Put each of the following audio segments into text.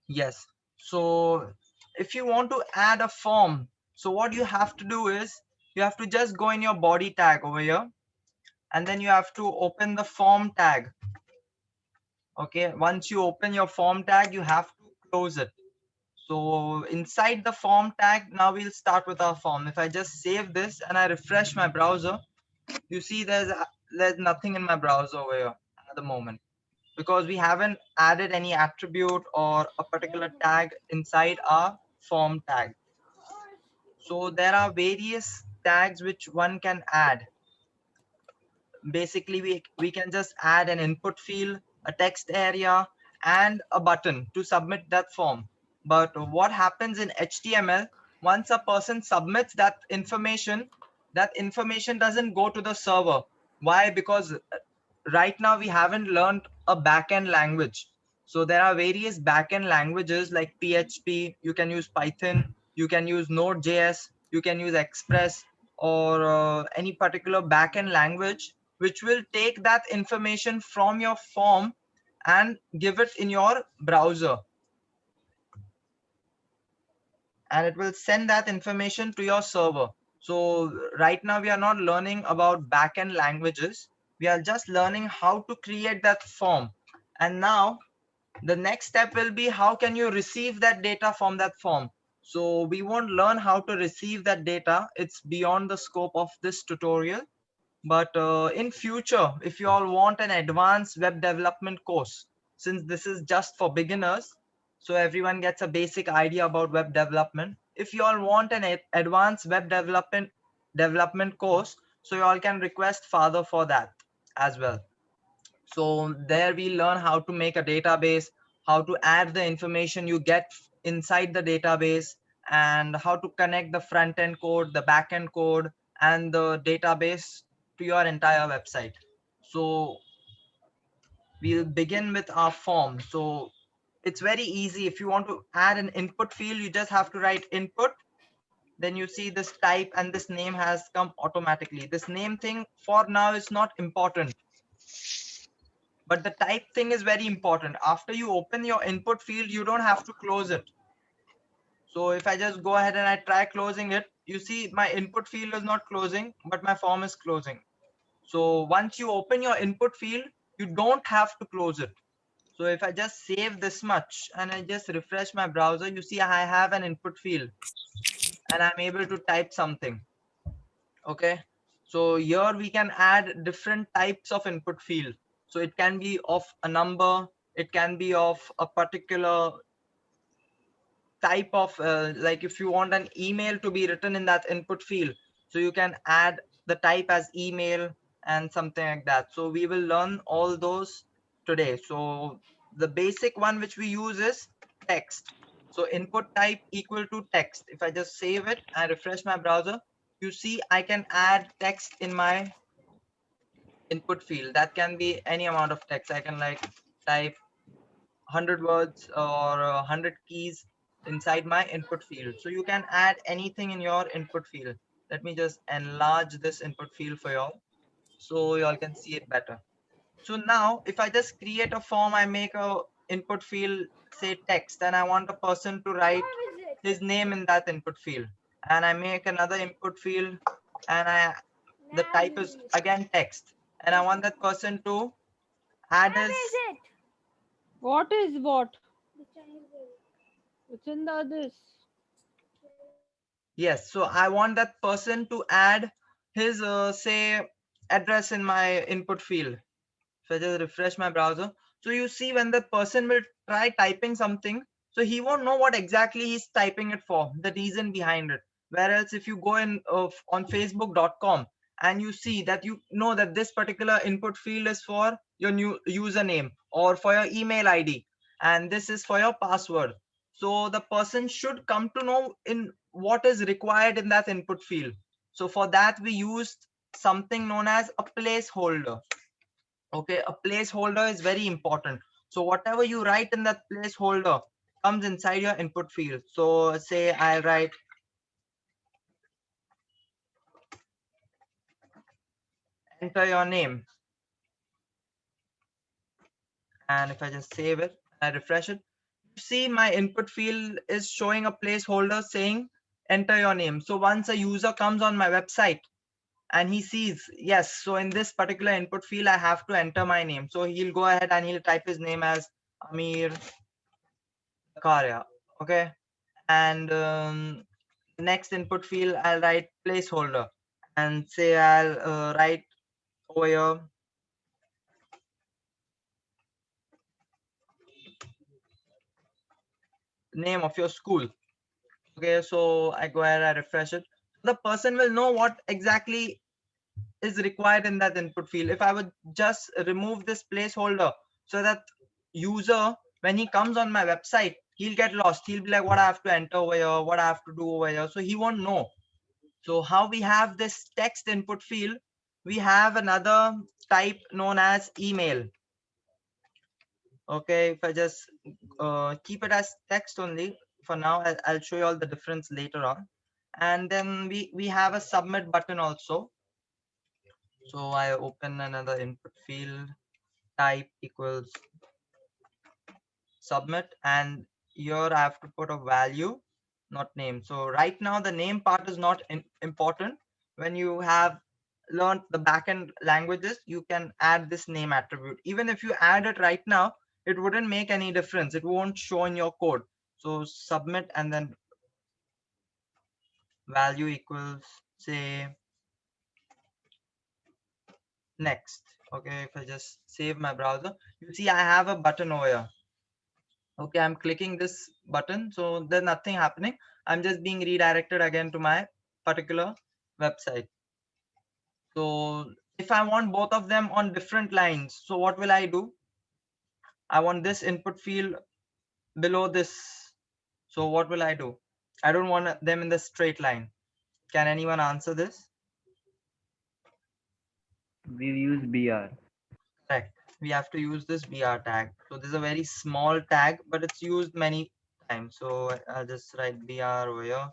Yes. So if you want to add a form, so what you have to do is you have to just go in your body tag over here, and then you have to open the form tag. Okay, once you open your form tag, you have to close it. So inside the form tag, now we'll start with our form. If I just save this and I refresh my browser, you see there's nothing in my browser over here at the moment, because we haven't added any attribute or a particular tag inside our form tag. So there are various tags which one can add. Basically, we can just add an input field, a text area, and a button to submit that form. But what happens in HTML, once a person submits that information doesn't go to the server. Why? Because right now we haven't learned a backend language. So there are various backend languages like PHP, you can use Python, you can use Node.js, you can use Express, or any particular backend language which will take that information from your form and give it in your browser, and it will send that information to your server. So right now we are not learning about backend languages. We are just learning how to create that form. And now the next step will be how can you receive that data from that form. So we won't learn how to receive that data. It's beyond the scope of this tutorial. But in future, if you all want an advanced web development course, since this is just for beginners, so everyone gets a basic idea about web development. If you all want an advanced web development course, so you all can request Father for that as well. So there we learn how to make a database, how to add the information you get inside the database, and how to connect the front end code, the back end code, and the database to your entire website. So we'll begin with our form. So it's very easy. If you want to add an input field, you just have to write input. Then you see this type and this name has come automatically. This name thing for now is not important, but the type thing is very important. After you open your input field, you don't have to close it. So if I just go ahead and I try closing it, you see my input field is not closing, but my form is closing. So once you open your input field, you don't have to close it. So if I just save this much and I just refresh my browser, you see I have an input field and I'm able to type something. Okay, so here we can add different types of input field. So it can be of a number, it can be of a particular type of like if you want an email to be written in that input field, so you can add the type as email and something like that. So we will learn all those today. So the basic one which we use is text. So input type equal to text. If I just save it and refresh my browser, you see I can add text in my input field. That can be any amount of text. I can like type 100 words or 100 keys inside my input field. So you can add anything in your input field. Let me just enlarge this input field for y'all so y'all can see it better. So now if I just create a form, I make a input field, say text, and I want a person to write his name in that input field. And I make another input field and the type is again text. And I want that person to add his. What is what? It's in the this. Yes, so I want that person to add his say address in my input field. So I just refresh my browser. So you see when the person will try typing something, so he won't know what exactly he's typing it for, the reason behind it. Whereas if you go in on facebook.com and you see that you know that this particular input field is for your new username or for your email ID, and this is for your password. So the person should come to know in what is required in that input field. So for that we used something known as a placeholder. Okay, a placeholder is very important. So whatever you write in that placeholder comes inside your input field. So say I write enter your name, and if I just save it, I refresh it, see my input field is showing a placeholder saying enter your name. So once a user comes on my website and he sees, yes, so in this particular input field I have to enter my name, so he'll go ahead and he'll type his name as Amir Zakaria. Okay, and next input field I'll write placeholder and say I'll write over here name of your school. Okay, so I go ahead, I refresh it. The person will know what exactly is required in that input field. If I would just remove this placeholder, so that user, when he comes on my website, he'll get lost. He'll be like, what I have to enter over here, what I have to do over here. So he won't know. So how we have this text input field, we have another type known as email. Okay, if I just keep it as text only for now, I'll show you all the difference later on. And then we have a submit button also. So I open another input field, type equals submit, and here I have to put a value, not name. So right now the name part is not important. When you have learned the backend languages, you can add this name attribute. Even if you add it right now, it wouldn't make any difference. It won't show in your code. So submit and then value equals, say, next. Okay, if I just save my browser, you see I have a button over here. Okay, I'm clicking this button, so there's nothing happening. I'm just being redirected again to my particular website. So if I want both of them on different lines, so what will I do? I want this input field below this. So what will I do? I don't want them in the straight line. Can anyone answer this? We use BR. Correct. We have to use this BR tag. So this is a very small tag, but it's used many times. So I'll just write BR over here.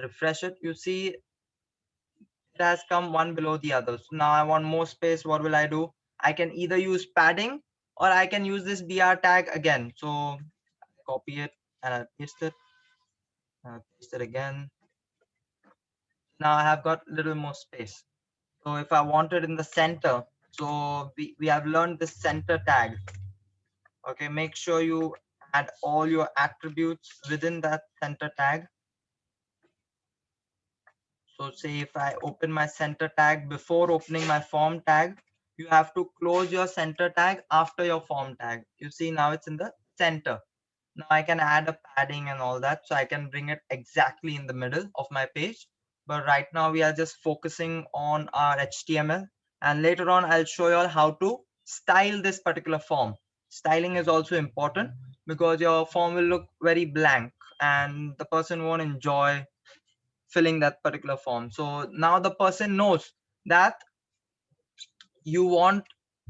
Refresh it. You see it has come one below the other. So now I want more space. What will I do? I can either use padding or I can use this BR tag again. So copy it and I'll paste it. I'll paste it again. Now I have got a little more space. So if I want it in the center, so we have learned the center tag. Okay, make sure you add all your attributes within that center tag. So say if I open my center tag before opening my form tag, you have to close your center tag after your form tag. You see now it's in the center. Now I can add a padding and all that, so I can bring it exactly in the middle of my page. But right now we are just focusing on our HTML, and later on I'll show you all how to style this particular form. Styling is also important because your form will look very blank and the person won't enjoy filling that particular form. So now the person knows that you want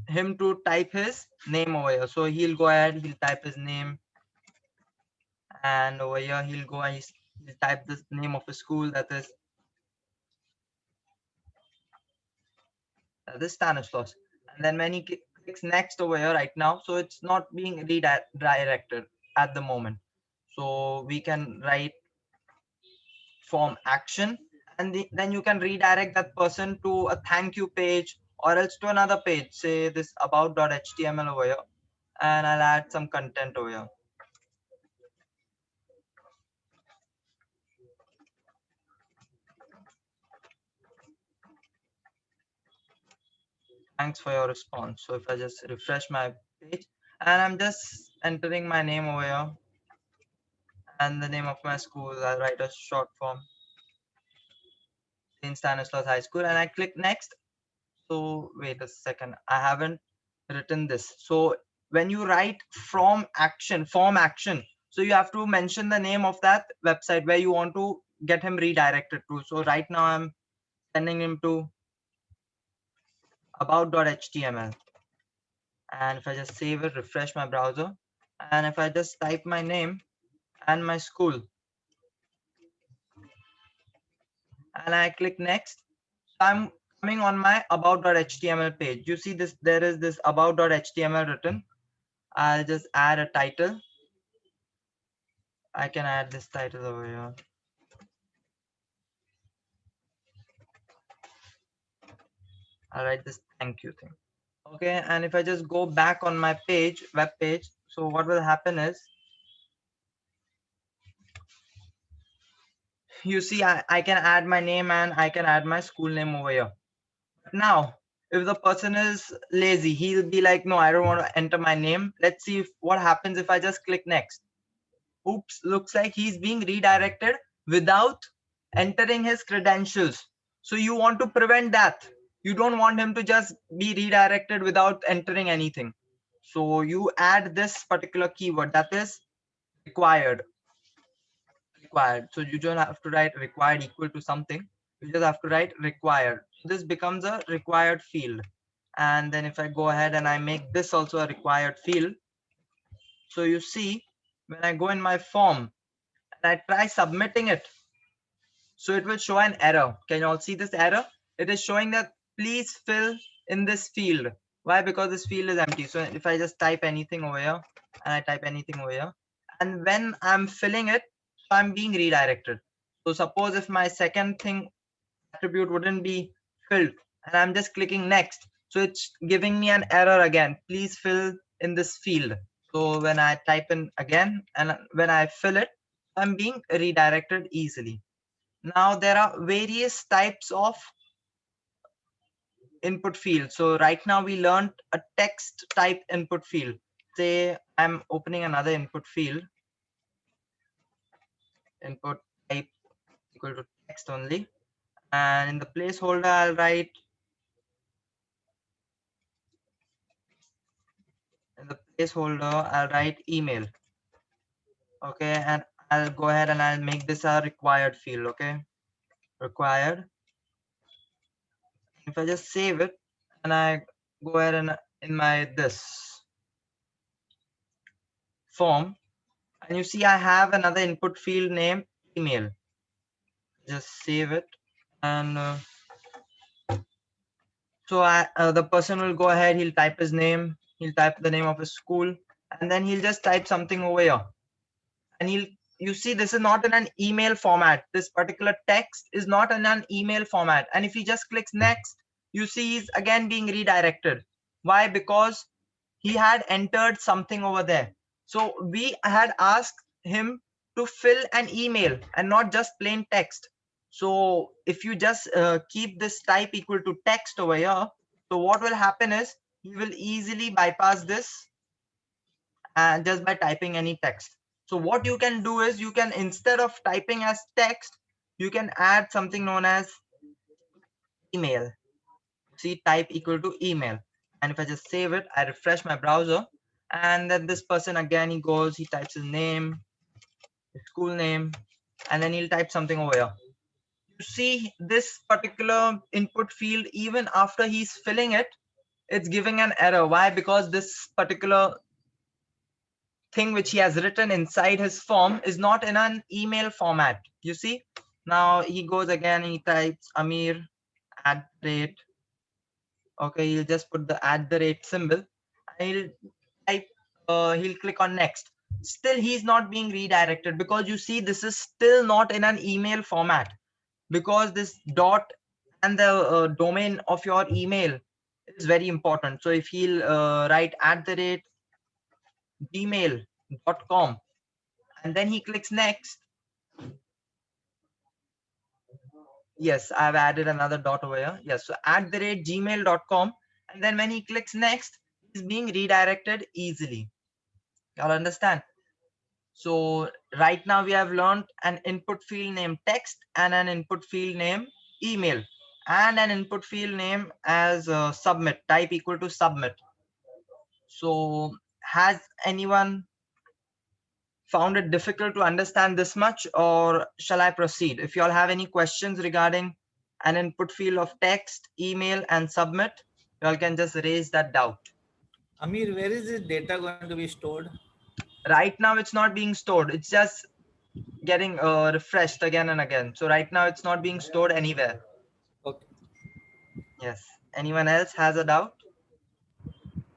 him to type his name over here. So he'll go ahead, he'll type his name, and over here he'll go and he'll type the name of his school, that is Stanislaus. And then when he clicks next over here right now, so it's not being redirected at the moment. So we can write form action, and then you can redirect that person to a thank you page or else to another page, say this about.html over here, and I'll add some content over here. Thanks for your response. So if I just refresh my page and I'm just entering my name over here and the name of my school, I'll write a short form, St. Stanislaus High School, and I click next. So wait a second, I haven't written this. So when you write form action, so you have to mention the name of that website where you want to get him redirected to. So right now I'm sending him to about.html. And if I just save it, refresh my browser, and if I just type my name and my school and I click next, I'm coming on my about.html page. You see this, there is this about.html written. I'll just add a title I can add this title over here. I'll write this thank you thing. Okay, and if I just go back on my page, web page, so what will happen is, you see, I can add my name and I can add my school name over here. Now, if the person is lazy, he'll be like, no, I don't want to enter my name. Let's see what happens if I just click next. Oops, looks like he's being redirected without entering his credentials. So you want to prevent that. You don't want him to just be redirected without entering anything. So you add this particular keyword, that is required. So you don't have to write required equal to something. You just have to write required. This becomes a required field. And then if I go ahead and I make this also a required field, so you see, when I go in my form and I try submitting it, so it will show an error. Can you all see this error? It is showing that please fill in this field. Why? Because this field is empty. So if I just type anything over here and I type anything over here, and when I'm filling it, I'm being redirected. So suppose if my second thing attribute wouldn't be filled and I'm just clicking next, so it's giving me an error again. Please fill in this field. So when I type in again and when I fill it, I'm being redirected easily. Now there are various types of input field. So right now we learned a text type input field. Say I'm opening another input field, input type equal to text only, and in the placeholder I'll write, email. Okay, and I'll go ahead and I'll make this a required field. Okay, required. If I just save it and I go ahead and in my this form, and you see I have another input field named email. Just save it, and so the person will go ahead, he'll type his name, he'll type the name of his school, and then he'll just type something over here, and you see this is not in an email format. This particular text is not in an email format, and if he just clicks next, you see he's again being redirected. Why? Because he had entered something over there. So we had asked him to fill an email and not just plain text. So if you just keep this type equal to text over here, so what will happen is you will easily bypass this and just by typing any text. So what you can do is you can, instead of typing as text, you can add something known as email. See, type equal to email. And if I just save it, I refresh my browser, and then this person again, he goes, he types his name, his school name, and then he'll type something over here. You see this particular input field, even after he's filling it, it's giving an error. Why? Because this particular thing which he has written inside his form is not in an email format. You see, now he goes again, he types Amir @ okay, he'll just put the @ symbol, and he'll type he'll click on next. Still he's not being redirected, because you see this is still not in an email format, because this dot and the domain of your email is very important. So if he'll write @gmail.com and then he clicks next, yes, I've added another dot over here. Yes, so @gmail.com, and then when he clicks next, he's being redirected easily. Y'all understand? So right now we have learned an input field name text and an input field name email and an input field name as submit, type equal to submit. So has anyone found it difficult to understand this much, or shall I proceed? If you all have any questions regarding an input field of text, email, and submit, you all can just raise that doubt. Amir, where is this data going to be stored? Right now it's not being stored. It's just getting refreshed again and again. So right now it's not being stored anywhere. Okay. Yes. Anyone else has a doubt?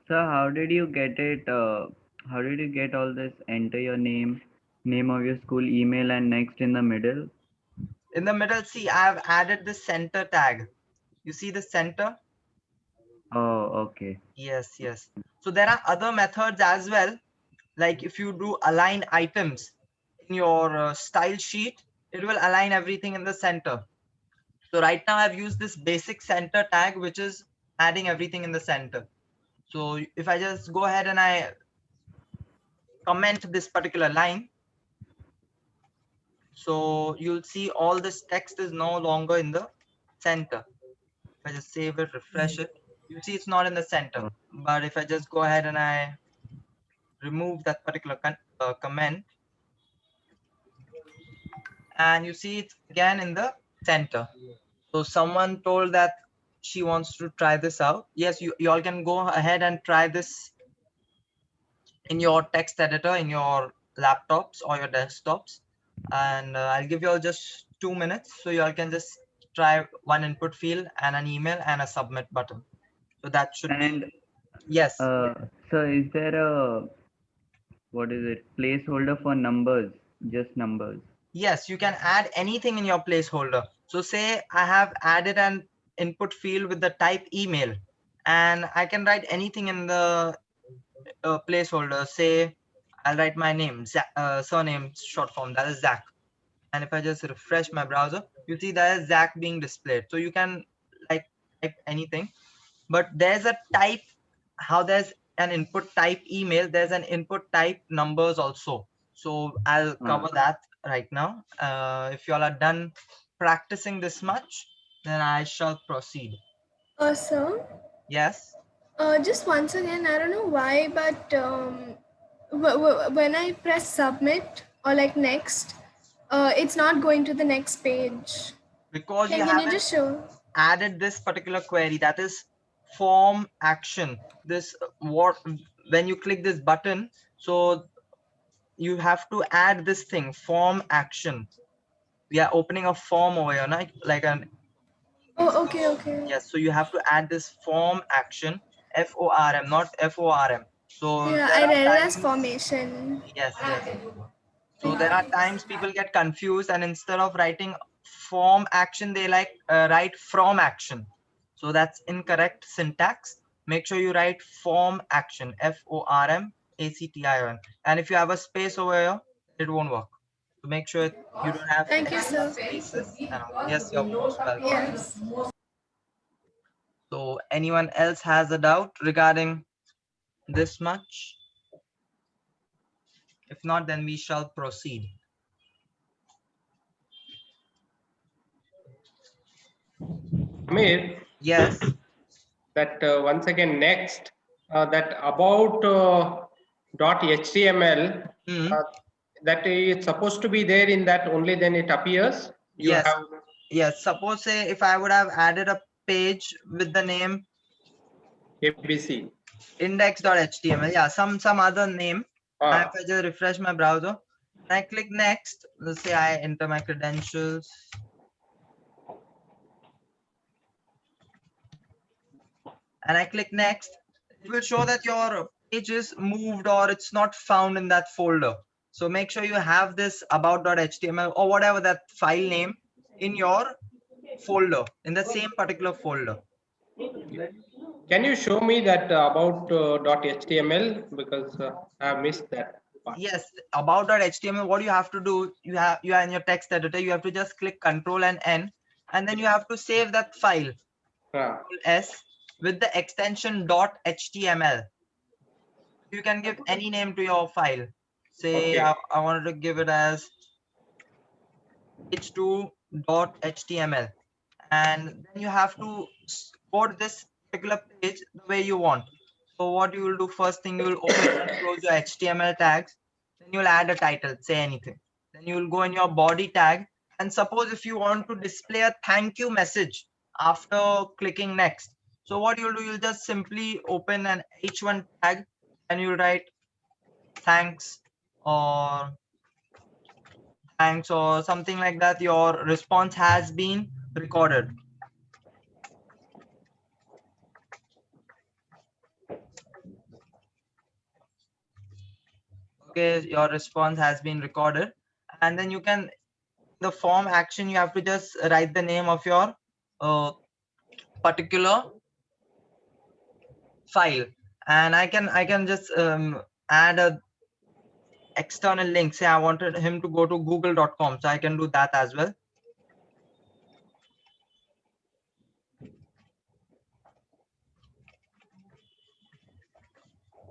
So how did you get it? How did you get all this? Enter your name, Name of your school, email, and next in the middle. In the middle, see, I have added the center tag. You see the center? Oh, okay. Yes, yes. So there are other methods as well. Like if you do align items in your style sheet, it will align everything in the center. So right now I've used this basic center tag, which is adding everything in the center. So if I just go ahead and I comment this particular line, so you'll see all this text is no longer in the center. If I just save it, refresh it, you see it's not in the center. Oh. But if I just go ahead and I remove that particular comment, and you see it's again in the center. So someone told that she wants to try this out. Yes, you all can go ahead and try this in your text editor, in your laptops or your desktops. And I'll give you all just 2 minutes. So you all can just try one input field and an email and a submit button. So that should be, And yes. so is there a, what is it, placeholder for numbers? Just numbers. Yes, you can add anything in your placeholder. So say I have added an input field with the type email, and I can write anything in the placeholder. Say I'll write my name, surname short form, that is Zach. And if I just refresh my browser, you see that is Zach being displayed. So you can like type anything, but there's a type, how there's an input type email, there's an input type numbers also. So I'll cover that right now. If you all are done practicing this much, then I shall proceed. Sir, Yes. just once again, I don't know why, but when I press submit or like next, it's not going to the next page. Because you Can you haven't just show? added this particular query, that is form action. This what when you click this button, so you have to add this thing, form action. We are opening a form over here, like an, Oh, okay, okay. yes. So you have to add this form action, FORM, not FORM. So Yeah, there I are read it as times, formation. yes, yes. So there are times people get confused, and instead of writing form action, they like write from action. So that's incorrect syntax. Make sure you write form action, FORMACTION. And if you have a space over here, it won't work. So make sure you don't have Thank you, sir. spaces. Yes, you're most welcome. Yes. So anyone else has a doubt regarding this much? If not, then we shall proceed. Amir, Yes. that once again next, that about .html, Hmm. that is supposed to be there in that only, then it appears. You Yes. have Yes. Suppose say if I would have added a page with the name ABC. index.html, yeah, some other name. And if Ah, I just refresh my browser and I click next, let's say I enter my credentials. And I click next, it will show that your page is moved or it's not found in that folder. So make sure you have this about.html or whatever that file name in your folder, in the same particular folder. can you show me that about .html, because I have missed that part. Yes, about.html, what you have to do, you are in your text editor, you have to just click Control and N, and then you have to save that file, Ah, Control S, with the extension .html. You can give any name to your file. Say okay. I wanted to give it as h2.html, and then you have to code this particular page the way you want. So what you will do, first thing, you will open and close your HTML tags, then you'll add a title, say anything, then you will go in your body tag, and suppose if you want to display a thank you message after clicking next, so what you'll do, you'll just simply open an h1 tag and you'll write thanks or something like that. Your response has been recorded. okay, your response has been recorded. And then you can, the form action, you have to just write the name of your particular file. And I can just add a external link. Say I wanted him to go to google.com, so I can do that as well.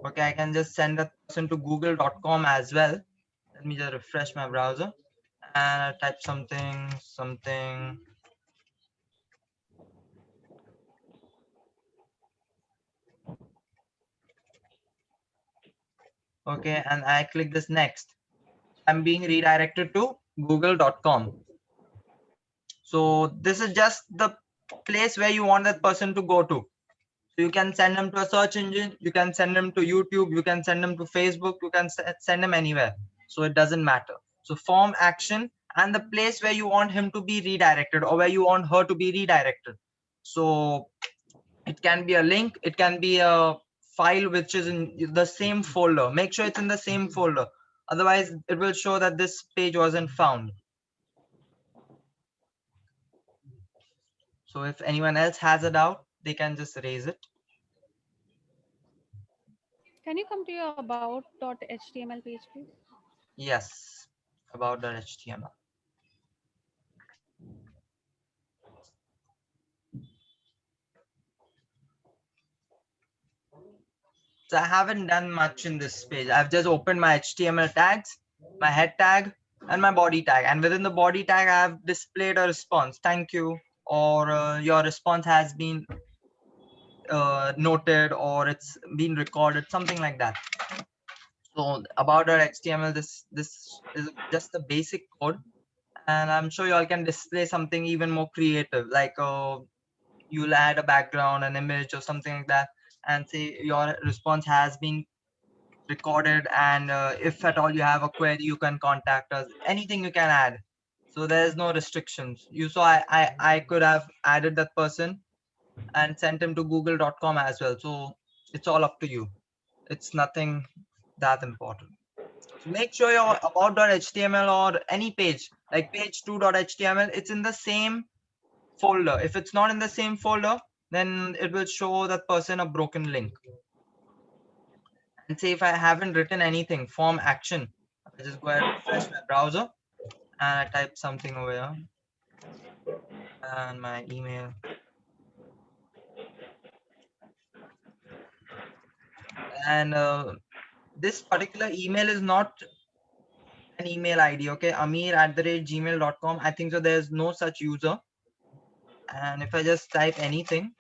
Okay, I can just send that person to google.com as well. Let me just refresh my browser and I type something. Okay, and I click this next. I'm being redirected to google.com. So this is just the place where you want that person to go to. So you can send them to a search engine, you can send them to YouTube, you can send them to Facebook, you can send them anywhere. So it doesn't matter. So form action and the place where you want him to be redirected or where you want her to be redirected. So it can be a link, it can be a file which is in the same folder. Make sure it's in the same folder. Otherwise, it will show that this page wasn't found. So if anyone else has a doubt, they can just raise it. Can you come to your about.html page, please? Yes, about the HTML. So I haven't done much in this page. I've just opened my HTML tags, my head tag, and my body tag. And within the body tag, I have displayed a response. Thank you, or your response has been noted, or it's been recorded, something like that. So about our HTML, this is just the basic code, and I'm sure you all can display something even more creative, like you'll add a background, an image, or something like that, and say your response has been recorded, and if at all you have a query, you can contact us. Anything you can add. So there's no restrictions. You saw I could have added that person and sent him to google.com as well. So it's all up to you. It's nothing that important. So make sure your about.html or any page like page2.html, it's in the same folder. If it's not in the same folder, then it will show that person a broken link. And say if I haven't written anything, form action, I just go ahead and refresh my browser and I type something over here and my email. And this particular email is not an email ID, okay? Amir@gmail.com. I think so. There's no such user. And if I just type anything,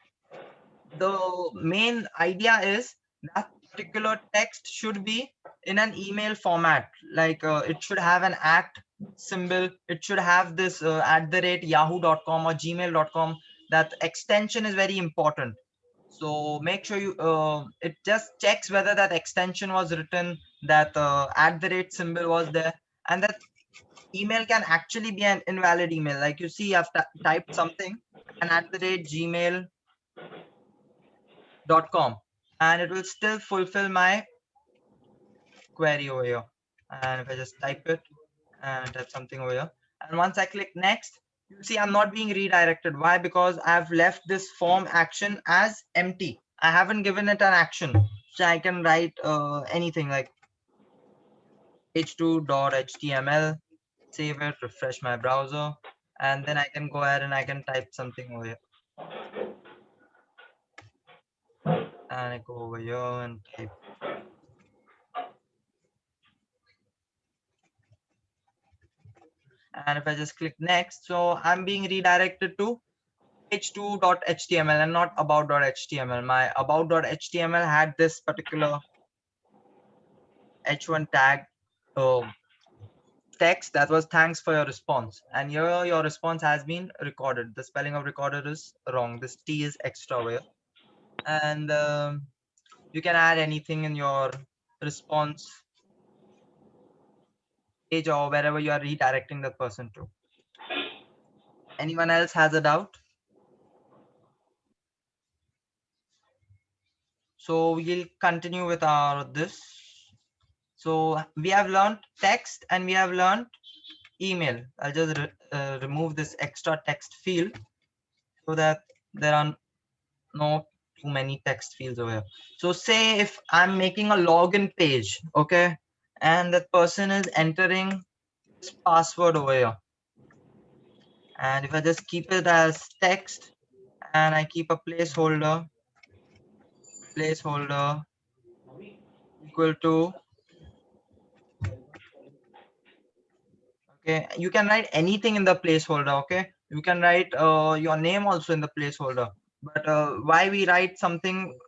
the main idea is that particular text should be in an email format. Like it should have an @ symbol. It should have this @yahoo.com or gmail.com. That extension is very important. So make sure you it just checks whether that extension was written, that symbol was there, and that email can actually be an invalid email. Like you see, I've typed something and @gmail.com, and it will still fulfill my query over here. And if I just type it and type something over here, and once I click next, you see I'm not being redirected. Why? Because I've left this form action as empty. I haven't given it an action. So I can write anything like h2.html, save it, refresh my browser, and then I can go ahead and I can type something over here. And I go over here and type. And if I just click next, so I'm being redirected to h2.html and not about.html. My about.html had this particular h1 tag text that was thanks for your response, and here your response has been recorded. The spelling of recorded is wrong. This T is extra over here. And you can add anything in your response page or wherever you are redirecting the person to. Anyone else has a doubt? So we'll continue with our this. So we have learned text and we have learned email. I'll just remove this extra text field so that there are no too many text fields over here. So say if I'm making a login page, okay, and that person is entering this password over here. And if I just keep it as text and I keep a placeholder equal to, okay, you can write anything in the placeholder, okay, you can write your name also in the placeholder, but why we write something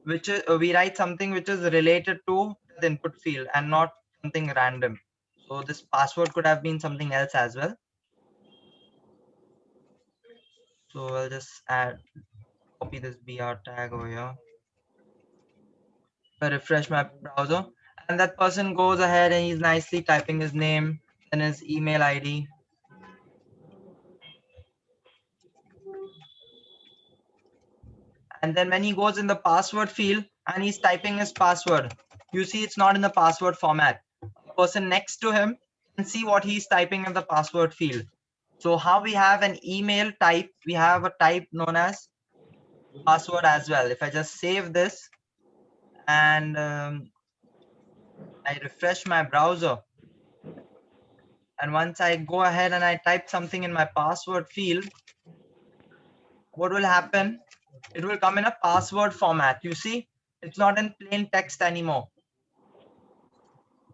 which is related to the input field and not something random. So this password could have been something else as well. So I'll just copy this br tag over here. I refresh my browser and that person goes ahead and he's nicely typing his name and his email ID. And then when he goes in the password field and he's typing his password, you see it's not in the password format. The person next to him can see what he's typing in the password field. So how we have an email type, we have a type known as password as well. If I just save this and I refresh my browser, and once I go ahead and I type something in my password field, what will happen? It will come in a password format. You see, it's not in plain text anymore.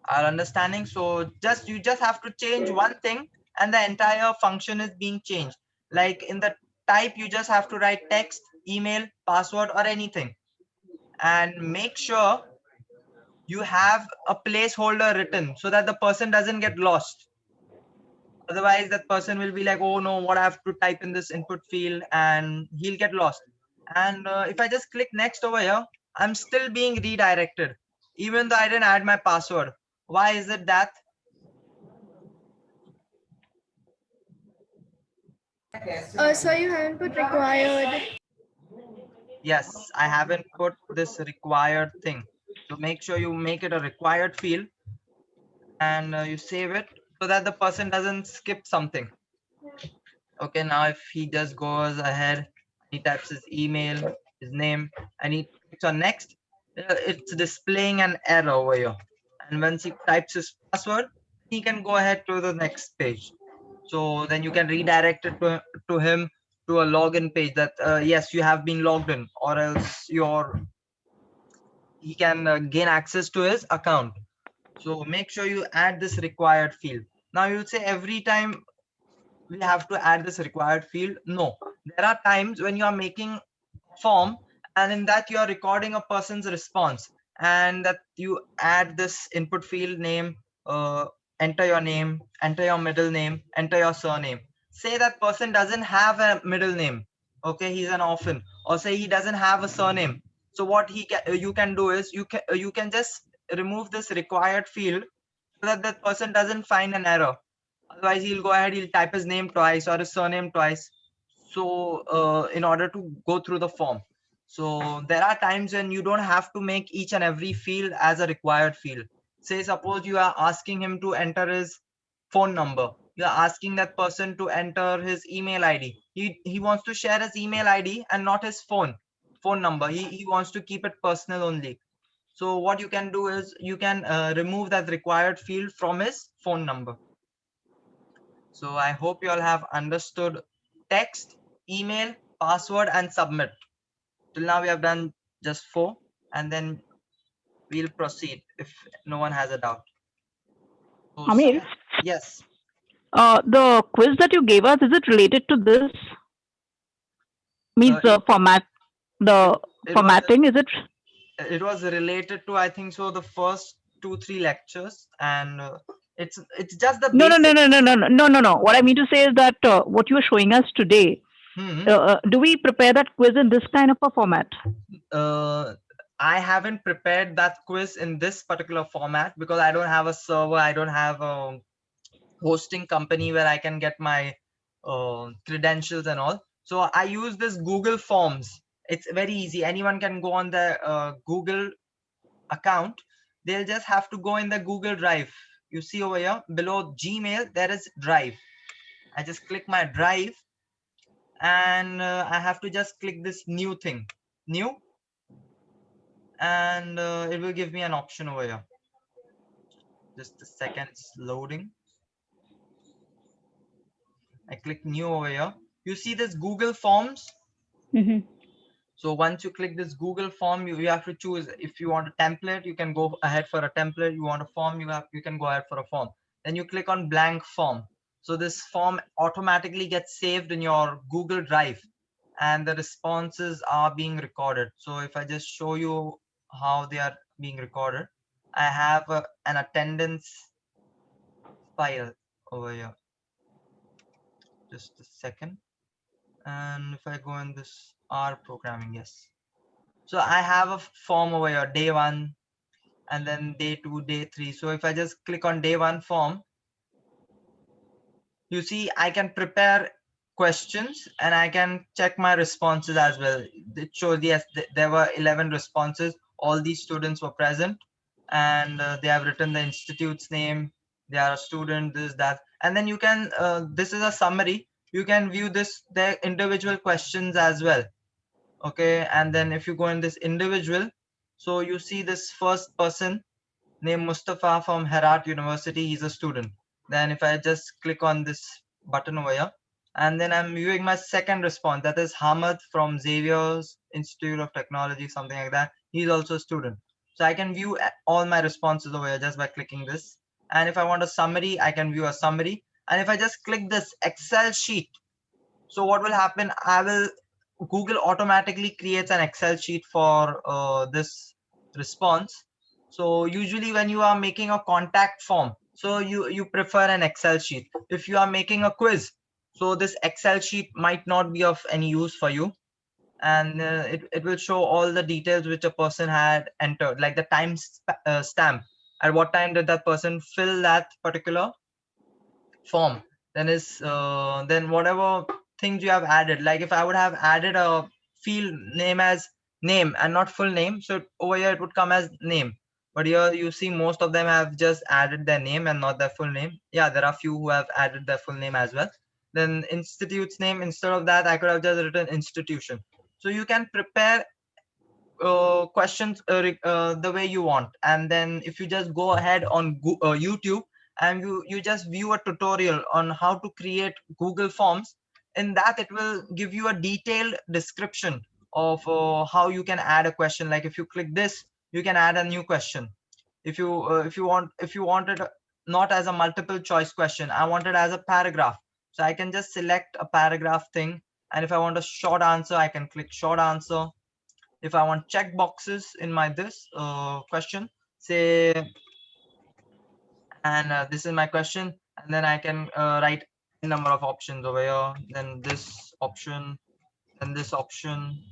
Our understanding. So you just have to change one thing and the entire function is being changed. Like in the type, you just have to write text, email, password, or anything. And make sure you have a placeholder written so that the person doesn't get lost. Otherwise, that person will be like, oh no, what I have to type in this input field, and he'll get lost. And if I just click next over here, I'm still being redirected, even though I didn't add my password. Why is it that? So you haven't put required. Yes, I haven't put this required thing. So make sure you make it a required field and you save it so that the person doesn't skip something. Okay, now if he just goes ahead, he types his email, his name, and he clicks on next, it's displaying an error over here. And once he types his password, he can go ahead to the next page. So then you can redirect it to him to a login page that yes, you have been logged in, or else he can gain access to his account. So make sure you add this required field. Now you'll say every time we have to add this required field. No, there are times when you are making a form and in that you are recording a person's response and that you add this input field name, enter your name, enter your middle name, enter your surname. Say that person doesn't have a middle name, okay, he's an orphan, or say he doesn't have a surname. So what you can do is you can just remove this required field so that that person doesn't find an error. Otherwise he'll go ahead, he'll type his name twice or his surname twice, so in order to go through the form. So there are times when you don't have to make each and every field as a required field. Say suppose you are asking him to enter his phone number, you are asking that person to enter his email ID. He wants to share his email ID and not his phone number. He wants to keep it personal only. So what you can do is you can remove that required field from his phone number. So I hope you all have understood text, email, password, and submit. Till now we have done just 4, and then we'll proceed if no one has a doubt. So, Amir, yes. the quiz that you gave us, is it related to this? Means the formatting, is it? It was related to, I think so, the first 2-3 lectures, and it's just the No. What I mean to say is that what you are showing us today, do we prepare that quiz in this kind of a format? I haven't prepared that quiz in this particular format because I don't have a server, I don't have a hosting company where I can get my credentials and all. So I use this Google Forms. It's very easy. Anyone can go on the Google account they'll just have to go in the Google Drive. You see over here below Gmail, there is Drive. I just click my Drive, and I have to just click this new thing, new, and it will give me an option over here. Just a second, it's loading. I click new over here. You see this Google Forms. So once you click this Google form, you have to choose. If you want a template, you can go ahead for a template. You want a form, you can go ahead for a form. Then you click on blank form. So this form automatically gets saved in your Google Drive, and the responses are being recorded. So if I just show you how they are being recorded, I have an attendance file over here. Just a second. And if I go in this R programming, yes. So I have a form over here, day 1, and then day 2, day 3. So if I just click on day 1 form, you see I can prepare questions and I can check my responses as well. It shows, yes, there were 11 responses. All these students were present, and they have written the institute's name. They are a student, this, that. And then you can, this is a summary. You can view their individual questions as well. Okay, and then if you go in this individual, so you see this first person named Mustafa from Herat University, he's a student. Then if I just click on this button over here, and then I'm viewing my second response, that is Hamad from Xavier's Institute of Technology, something like that. He's also a student. So I can view all my responses over here just by clicking this. And if I want a summary, I can view a summary. And if I just click this Excel sheet, so what will happen, Google automatically creates an Excel sheet for this response. So usually when you are making a contact form, so you prefer an Excel sheet. If you are making a quiz, so this Excel sheet might not be of any use for you. And it will show all the details which a person had entered, like the time stamp. At what time did that person fill that particular form? Then whatever things you have added, like if I would have added a field name as name and not full name, so over here it would come as name, but here you see most of them have just added their name and not their full name. Yeah, there are few who have added their full name as well. Then institute's name, instead of that I could have just written institution. So you can prepare questions the way you want. And then if you just go ahead on YouTube and you just view a tutorial on how to create Google Forms, in that it will give you a detailed description of how you can add a question. Like if you click this, you can add a new question. If you want it not as a multiple choice question, I want it as a paragraph, so I can just select a paragraph thing. And if I want a short answer, I can click short answer. If I want check boxes in my this question, say, and this is my question, and then I can write a number of options over here, then this option, and this option,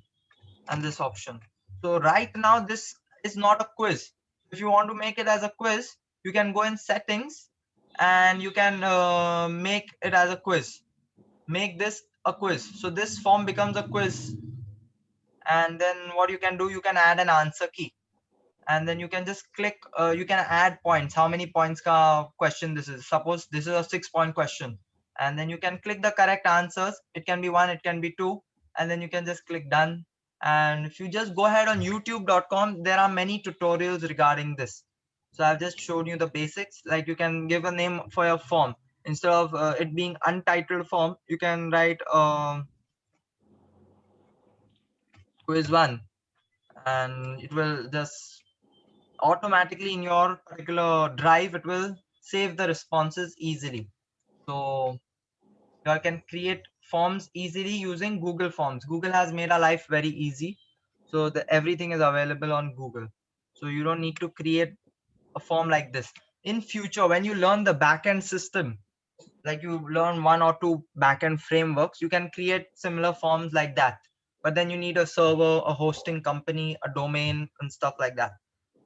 and this option. So right now this is not a quiz. If you want to make it as a quiz, you can go in settings and you can make it as a quiz. Make this a quiz. So this form becomes a quiz. And then what you can do, you can add an answer key. And then you can just click, you can add points. How many points ka question this is? Suppose this is a 6-point question. And then you can click the correct answers. It can be 1, it can be 2. And then you can just click done. And if you just go ahead on youtube.com, there are many tutorials regarding this. So I've just showed you the basics. Like you can give a name for your form. Instead of it being untitled form, you can write quiz 1, and it will just automatically in your particular drive, it will save the responses easily. So you can create forms easily using Google Forms. Google has made our life very easy. So everything is available on Google. So you don't need to create a form like this. In future, when you learn the backend system, like you learn 1 or 2 backend frameworks, you can create similar forms like that. But then you need a server, a hosting company, a domain, and stuff like that.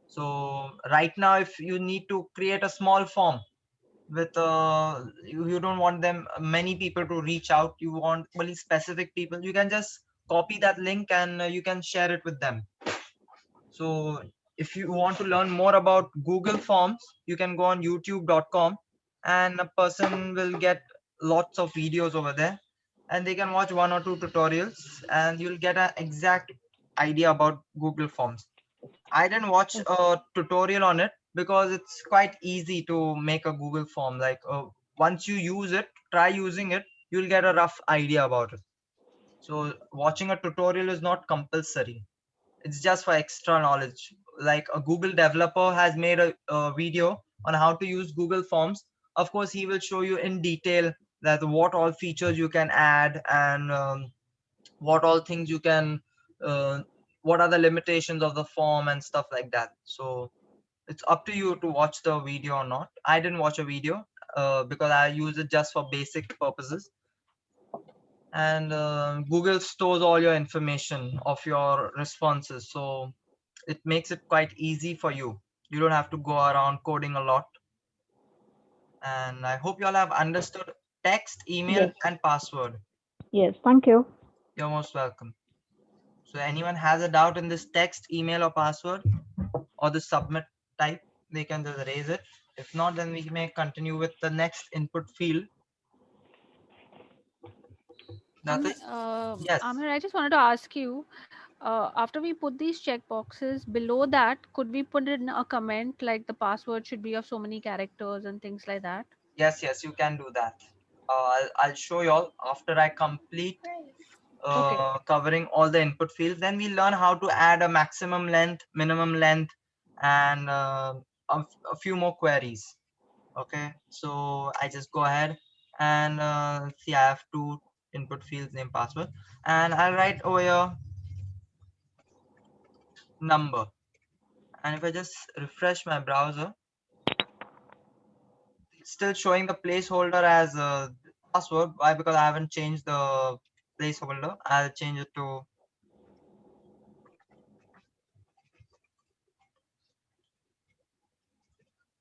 So right now, if you need to create a small form with you don't want many people to reach out, you want only specific people, you can just copy that link and you can share it with them. So if you want to learn more about Google Forms, you can go on youtube.com and a person will get lots of videos over there, and they can watch 1 or 2 tutorials and you'll get an exact idea about Google Forms. I didn't watch a tutorial on it because it's quite easy to make a Google form. Like once you use it, try using it, you'll get a rough idea about it. So watching a tutorial is not compulsory. It's just for extra knowledge. Like a Google developer has made a video on how to use Google Forms. Of course, he will show you in detail that what all features you can add and what all things you can, what are the limitations of the form and stuff like that. So it's up to you to watch the video or not. I didn't watch a video because I use it just for basic purposes. And Google stores all your information of your responses, so it makes it quite easy for you. You don't have to go around coding a lot. And I hope you all have understood text, email, Yes. and password. Yes, thank you. You're most welcome. So anyone has a doubt in this text, email, or password, or the submit type, they can just raise it. If not, then we may continue with the next input field. Yes. Amir, I just wanted to ask you, after we put these checkboxes, below that, could we put in a comment like the password should be of so many characters and things like that? Yes, you can do that. I'll show you all after I complete covering all the input fields. Then we learn how to add a maximum length, minimum length, and a few more queries. Okay, so I just go ahead and see, I have 2 input fields, name, password, and I'll write over here number. And if I just refresh my browser, it's still showing the placeholder as a password. Why? Because I haven't changed the placeholder. I'll change it to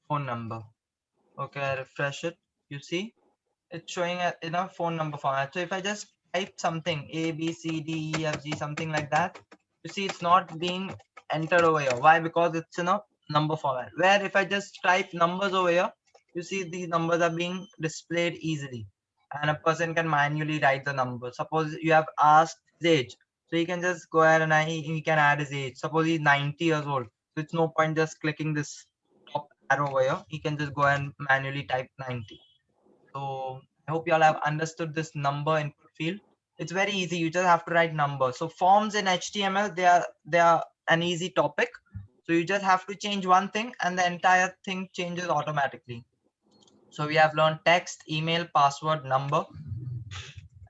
phone number. Okay, I refresh it. You see, it's showing in a phone number format. So if I just type something A, B, C, D, E, F, G, something like that, you see it's not being entered over here. Why? Because it's in a number format. Where if I just type numbers over here, you see these numbers are being displayed easily, and a person can manually write the number. Suppose you have asked his age, so he can just go ahead and he can add his age. Suppose he's 90 years old, so it's no point just clicking this top arrow over here. He can just go and manually type 90. So I hope you all have understood this number input field. It's very easy. You just have to write number. So forms in HTML, they are an easy topic. So you just have to change one thing and the entire thing changes automatically. So we have learned text, email, password, number.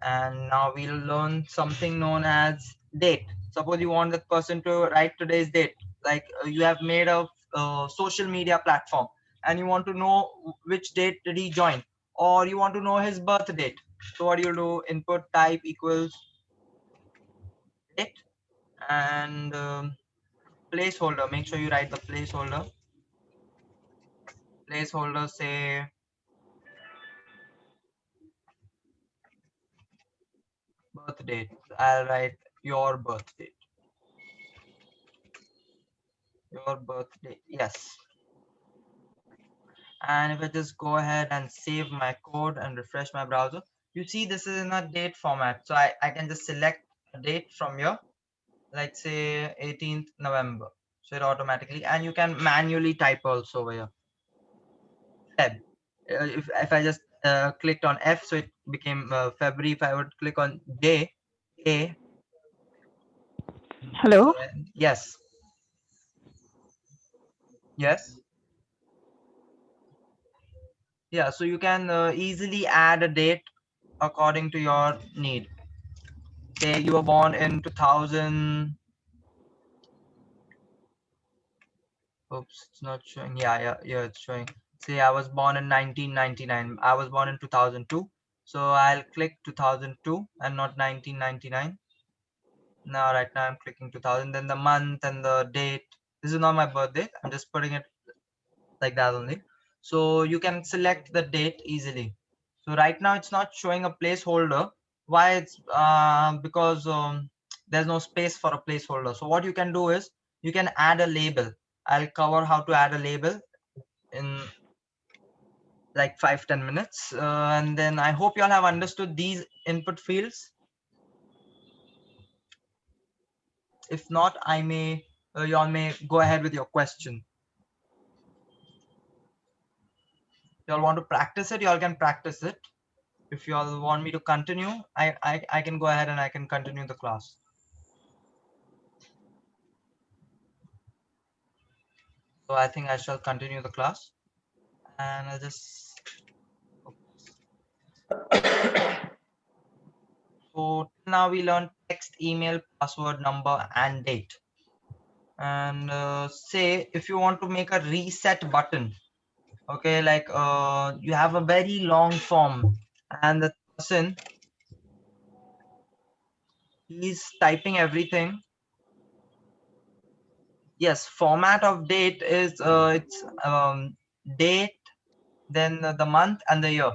And now we'll learn something known as date. Suppose you want the person to write today's date. Like you have made a social media platform and you want to know which date did he join, or you want to know his birth date. So what do you do? Input type equals date and placeholder. Make sure you write the placeholder. Placeholder, say birth date. I'll write your birth date. Your birthday. Yes. And if I just go ahead and save my code and refresh my browser, you see this is in a date format. So I can just select a date from here, like say 18th November. So it automatically, and you can manually type also over here. Feb. If I just clicked on F, so it became February. If I would click on J, A. Hello. Yes. Yes. Yeah, so you can easily add a date according to your need. Say you were born in 2000. Oops, it's not showing. Yeah, it's showing. Say I was born in 1999. I was born in 2002. So I'll click 2002 and not 1999. Now, right now I'm clicking 2000. Then the month and the date. This is not my birthday. I'm just putting it like that only. So you can select the date easily. So right now it's not showing a placeholder. Why? It's because there's no space for a placeholder. So what you can do is you can add a label. I'll cover how to add a label in like 5-10 minutes. And then I hope you all have understood these input fields. If not, you all may go ahead with your question. You all want to practice it, you all can practice it. If you all want me to continue, I can go ahead and I can continue the class. So I think I shall continue the class, and I'll just. So now we learned text, email, password, number, and date. And say if you want to make a reset button, okay, like you have a very long form and the person, he's typing everything. Yes, format of date is it's date, then the month and the year.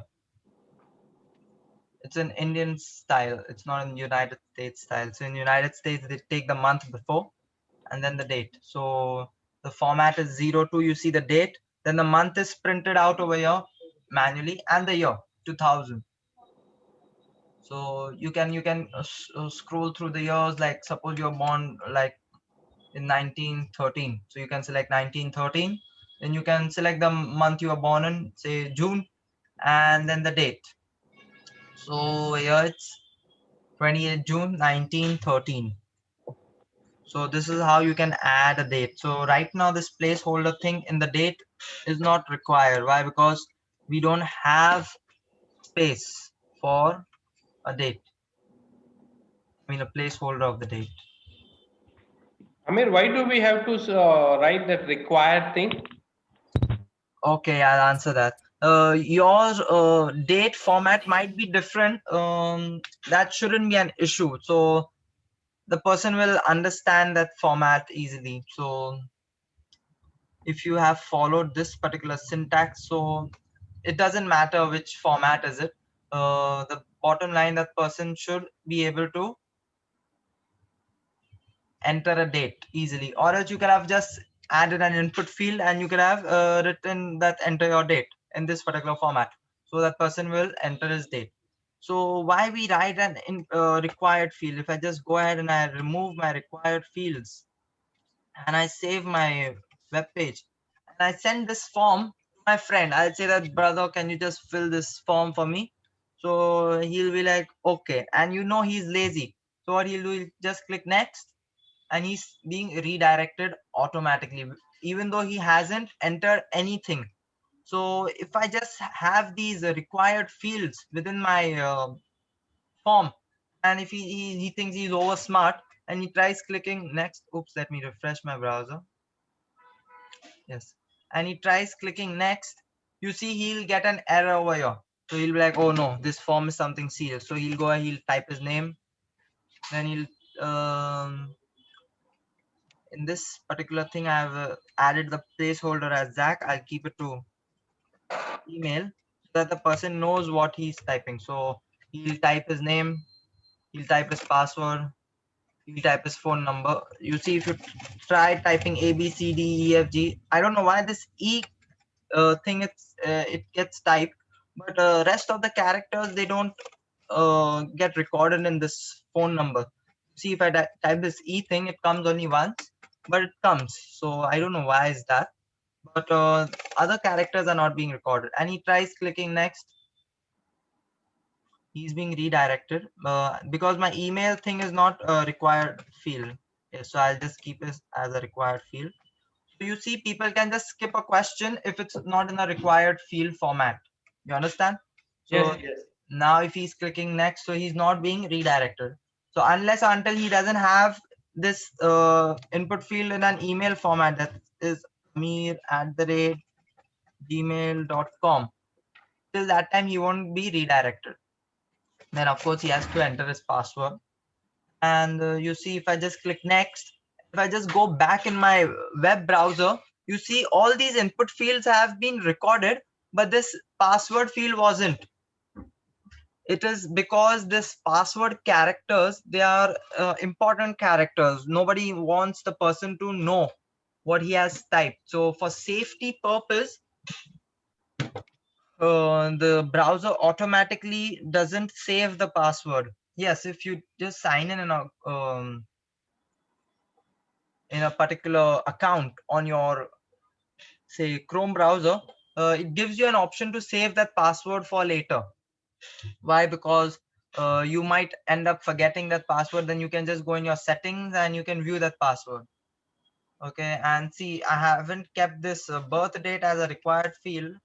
It's an Indian style. It's not in United States style. So in United States, they take the month before and then the date. So the format is 02. You see the date. Then the month is printed out over here manually, and the year 2000. So you can scroll through the years. Like suppose you're born like in 1913. So you can select 1913. Then you can select the month you were born in, say June, and then the date. So here it's 28 June 1913. So this is how you can add a date. So right now this placeholder thing in the date is not required. Why? Because we don't have space for a date. I mean a placeholder of the date. Amir, why do we have to write that required thing? Okay, I'll answer that. Your date format might be different. That shouldn't be an issue. So the person will understand that format easily. So if you have followed this particular syntax, so it doesn't matter which format is it. The bottom line, that person should be able to enter a date easily, or else you can have just added an input field and you can have written that enter your date in this particular format. So that person will enter his date. So why we write an required field? If I just go ahead and I remove my required fields and I save my web page and I send this form to my friend, I'll say that, brother, can you just fill this form for me? So he'll be like, okay. And you know he's lazy. So what he'll do is just click next, and he's being redirected automatically, even though he hasn't entered anything. So if I just have these required fields within my form, and if he thinks he's over smart and he tries clicking next, oops, let me refresh my browser. Yes, and he tries clicking next, you see he'll get an error over here. So he'll be like, oh no, this form is something serious. So he'll go ahead, he'll type his name, then he'll in this particular thing I have added the placeholder as Zach. I'll keep it to email so that the person knows what he's typing. So he'll type his name, he'll type his password, he'll type his phone number. You see, if you try typing A B C D E F G, I don't know why this E thing it gets typed, but rest of the characters, they don't get recorded in this phone number. See, if I type this E thing, it comes only once, but it comes. So I don't know why is that, but other characters are not being recorded. And he tries clicking next, he's being redirected because my email thing is not a required field. Yeah, so I'll just keep it as a required field. So you see, people can just skip a question if it's not in a required field format. You understand? So Yes. now if he's clicking next, so he's not being redirected. So unless until he doesn't have this input field in an email format, that is amir@gmail.com, till that time he won't be redirected. Then of course he has to enter his password. And you see, if I just click next, if I just go back in my web browser, you see all these input fields have been recorded, but this password field wasn't. It is because this password characters, they are important characters. Nobody wants the person to know what he has typed. So for safety purpose, the browser automatically doesn't save the password. Yes, if you just sign in a particular account on your, say, Chrome browser, it gives you an option to save that password for later. Why? Because you might end up forgetting that password. Then you can just go in your settings and you can view that password. Okay, and see, I haven't kept this birth date as a required field,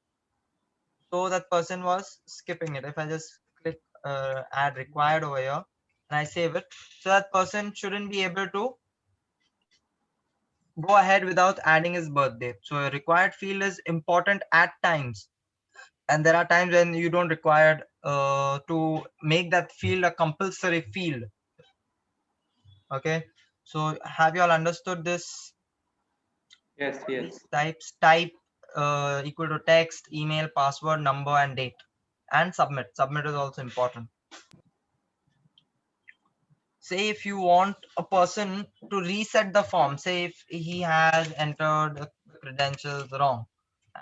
so that person was skipping it. If I just click add required over here and I save it, so that person shouldn't be able to go ahead without adding his birth date. So a required field is important at times, and there are times when you don't require to make that field a compulsory field. Okay, so have you all understood this? Yes, yes. Type equal to text, email, password, number, and date, and submit. Submit is also important. Say if you want a person to reset the form, say if he has entered the credentials wrong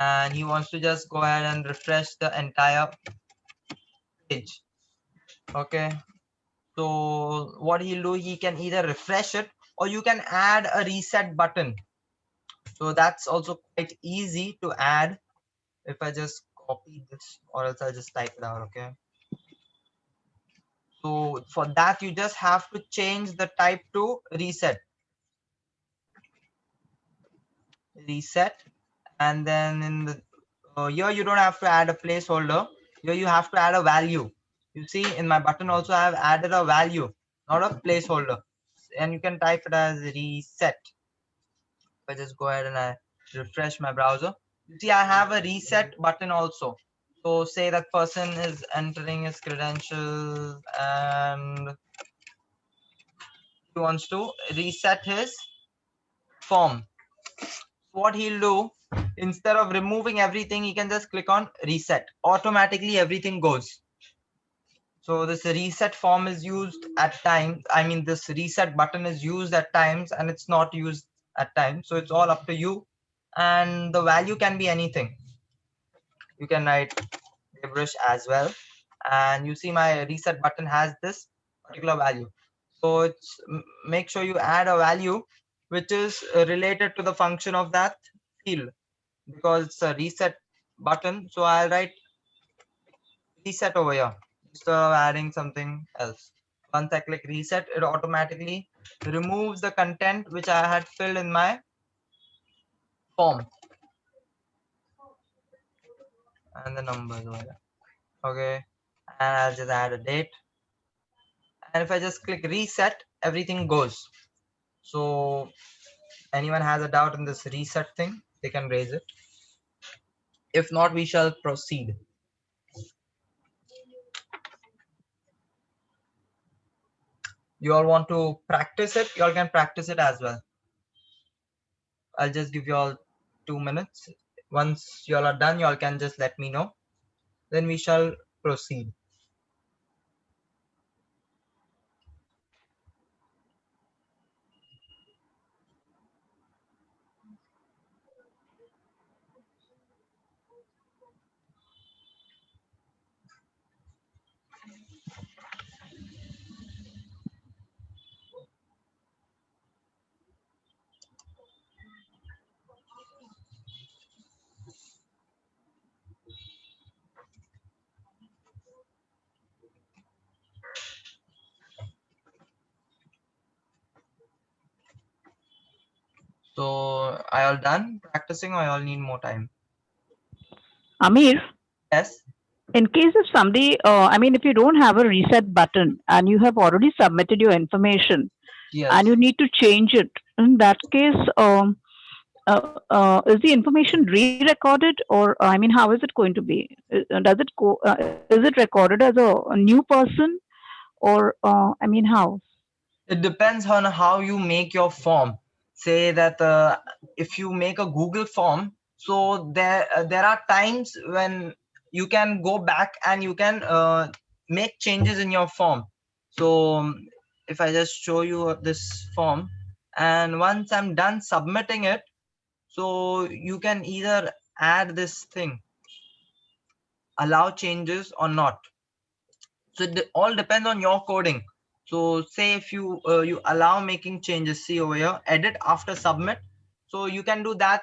and he wants to just go ahead and refresh the entire page. Okay, so what he'll do, he can either refresh it or you can add a reset button. So that's also quite easy to add. If I just copy this, or else I'll just type it out. Okay, so for that you just have to change the type to reset, and then in the here you don't have to add a placeholder. Here you have to add a value. You see, in my button also I have added a value, not a placeholder, and you can type it as reset. If I just go ahead and I refresh my browser, you see I have a reset button also. So say that person is entering his credentials and he wants to reset his form. What he'll do, instead of removing everything, he can just click on reset. Automatically everything goes. So this reset form is used at times. I mean, this reset button is used at times and it's not used at times. So it's all up to you. And the value can be anything. You can write gibberish as well. And you see my reset button has this particular value. So it's make sure you add a value which is related to the function of that field, because it's a reset button. So I'll write reset over here instead of adding something else. Once I click reset, it automatically removes the content which I had filled in my form and the numbers over here. Okay, and I'll just add a date, and if I just click reset, everything goes. So anyone has a doubt in this reset thing, they can raise it. If not, we shall proceed. You all want to practice it? You all can practice it as well. I'll just give you all 2 minutes. Once you all are done, you all can just let me know. Then we shall proceed. So are you all done practicing or you all need more time? Amir? Yes. In case if somebody, I mean, if you don't have a reset button and you have already submitted your information, yes, and you need to change it, in that case, is the information re-recorded, or I mean, how is it going to be? Does it go? Is it recorded as a new person, or I mean, how? It depends on how you make your form. Say that if you make a Google form, so there are times when you can go back and you can make changes in your form. So if I just show you this form, and once I'm done submitting it, So you can either add this thing, allow changes or not. So it all depends on your coding. So say if you you allow making changes, see over here, edit after submit. So you can do that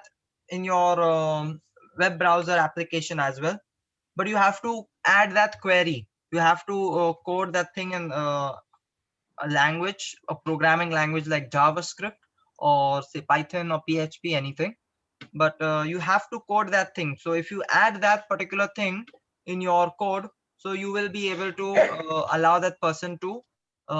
in your web browser application as well, but you have to add that query. You have to code that thing in a language, a programming language like JavaScript or say Python or PHP, anything. But you have to code that thing. So if you add that particular thing in your code, so you will be able to allow that person to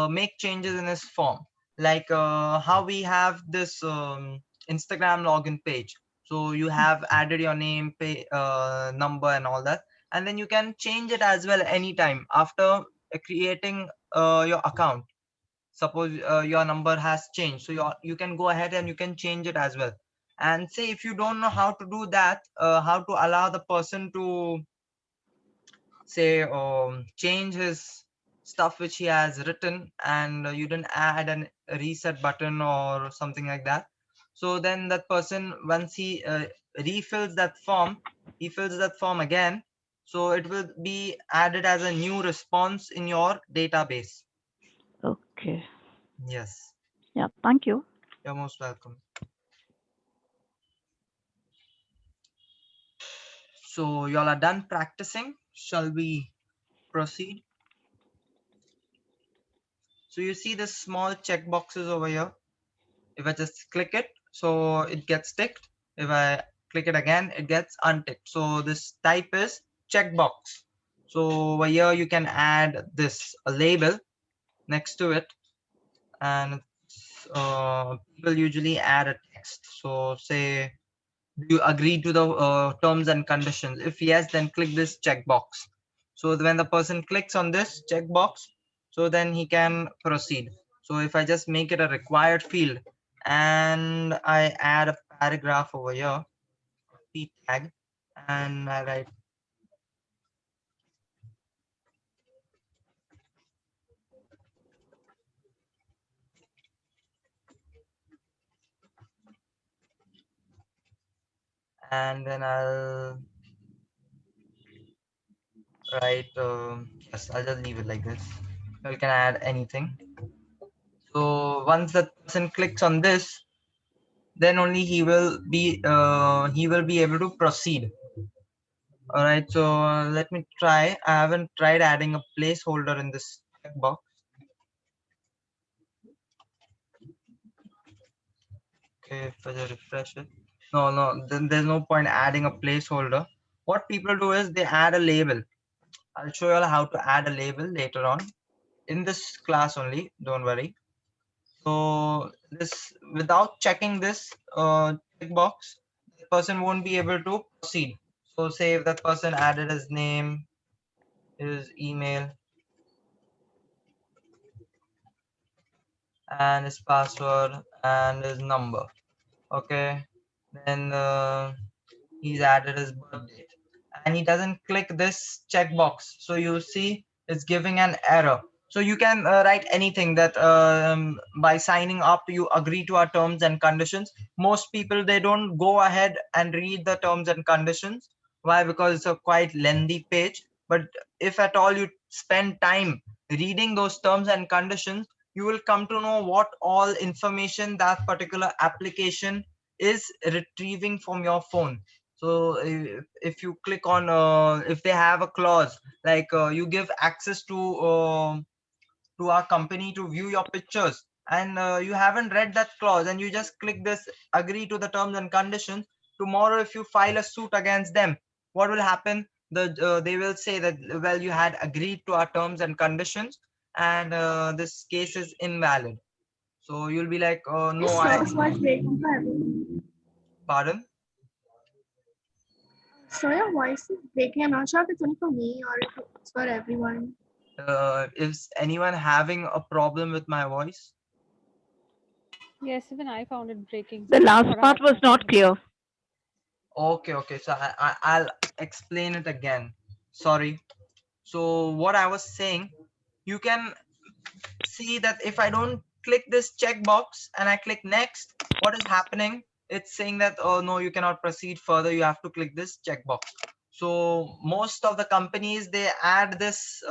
make changes in his form, like how we have this Instagram login page. So you have added your name, pay, number and all that, and then you can change it as well anytime after creating your account. Suppose your number has changed, so you can go ahead and you can change it as well. And say if you don't know how to do that, how to allow the person to say change his stuff which he has written, and you didn't add a reset button or something like that, so then that person, once he refills that form, he fills that form again, so it will be added as a new response in your database. Okay. Yes, Yeah. Thank you. you're most welcome. So y'all are done practicing. Shall we proceed? So you see the small check boxes over here. If I just click it, so it gets ticked. If I click it again, it gets unticked. So this type is checkbox. So over here you can add this a label next to it, and people usually add a text. So say, do you agree to the terms and conditions? If yes, then click this checkbox. So when the person clicks on this checkbox, so then he can proceed. So if I just make it a required field and I add a paragraph over here, p tag, and I write and then I'll write yes, I'll just leave it like this. You can add anything. So once the person clicks on this, then only he will be able to proceed. All right, so let me try. I haven't tried adding a placeholder in this checkbox. Okay, if I just refresh it, no, then there's no point adding a placeholder. What people do is they add a label. I'll show you all how to add a label later on in this class only, don't worry. So this, without checking this checkbox, the person won't be able to proceed. So say if that person added his name, his email, and his password and his number, okay, then he's added his birth date, and he doesn't click this checkbox, so you see it's giving an error. So you can write anything that by signing up you agree to our terms and conditions. Most people, they don't go ahead and read the terms and conditions. Why? Because it's a quite lengthy page. But if at all you spend time reading those terms and conditions, you will come to know what all information that particular application is retrieving from your phone. So if you click on if they have a clause like you give access to our company to view your pictures, and you haven't read that clause and you just click this agree to the terms and conditions, tomorrow if you file a suit against them, what will happen? They will say that, well, you had agreed to our terms and conditions, and this case is invalid. So you'll be like, no, Source was breaking for everyone. pardon. So your voice is breaking. I'm not sure if it's only for me or if it's for everyone. Is anyone having a problem with my voice? Yes, even I found it breaking. The last part was not clear. Okay, so I'll explain it again. Sorry. So what I was saying, you can see that if I don't click this checkbox and I click next, what is happening it's saying that, oh no, you cannot proceed further, you have to click this checkbox. So most of the companies, they add this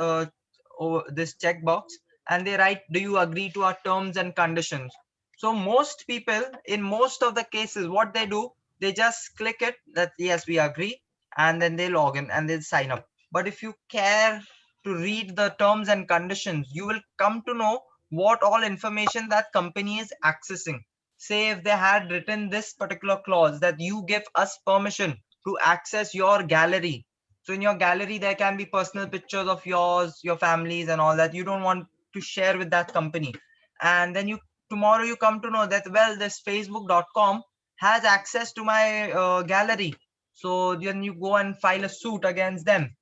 this checkbox, and they write, do you agree to our terms and conditions? So most people, in most of the cases, what they do, they just click it that yes, we agree, and then they log in and they sign up. But if you care to read the terms and conditions, you will come to know what all information that company is accessing. Say if they had written this particular clause that you give us permission to access your gallery. So in your gallery, there can be personal pictures of yours, your families and all that you don't want to share with that company. And then you tomorrow you come to know that, well, this facebook.com has access to my gallery. So then you go and file a suit against them.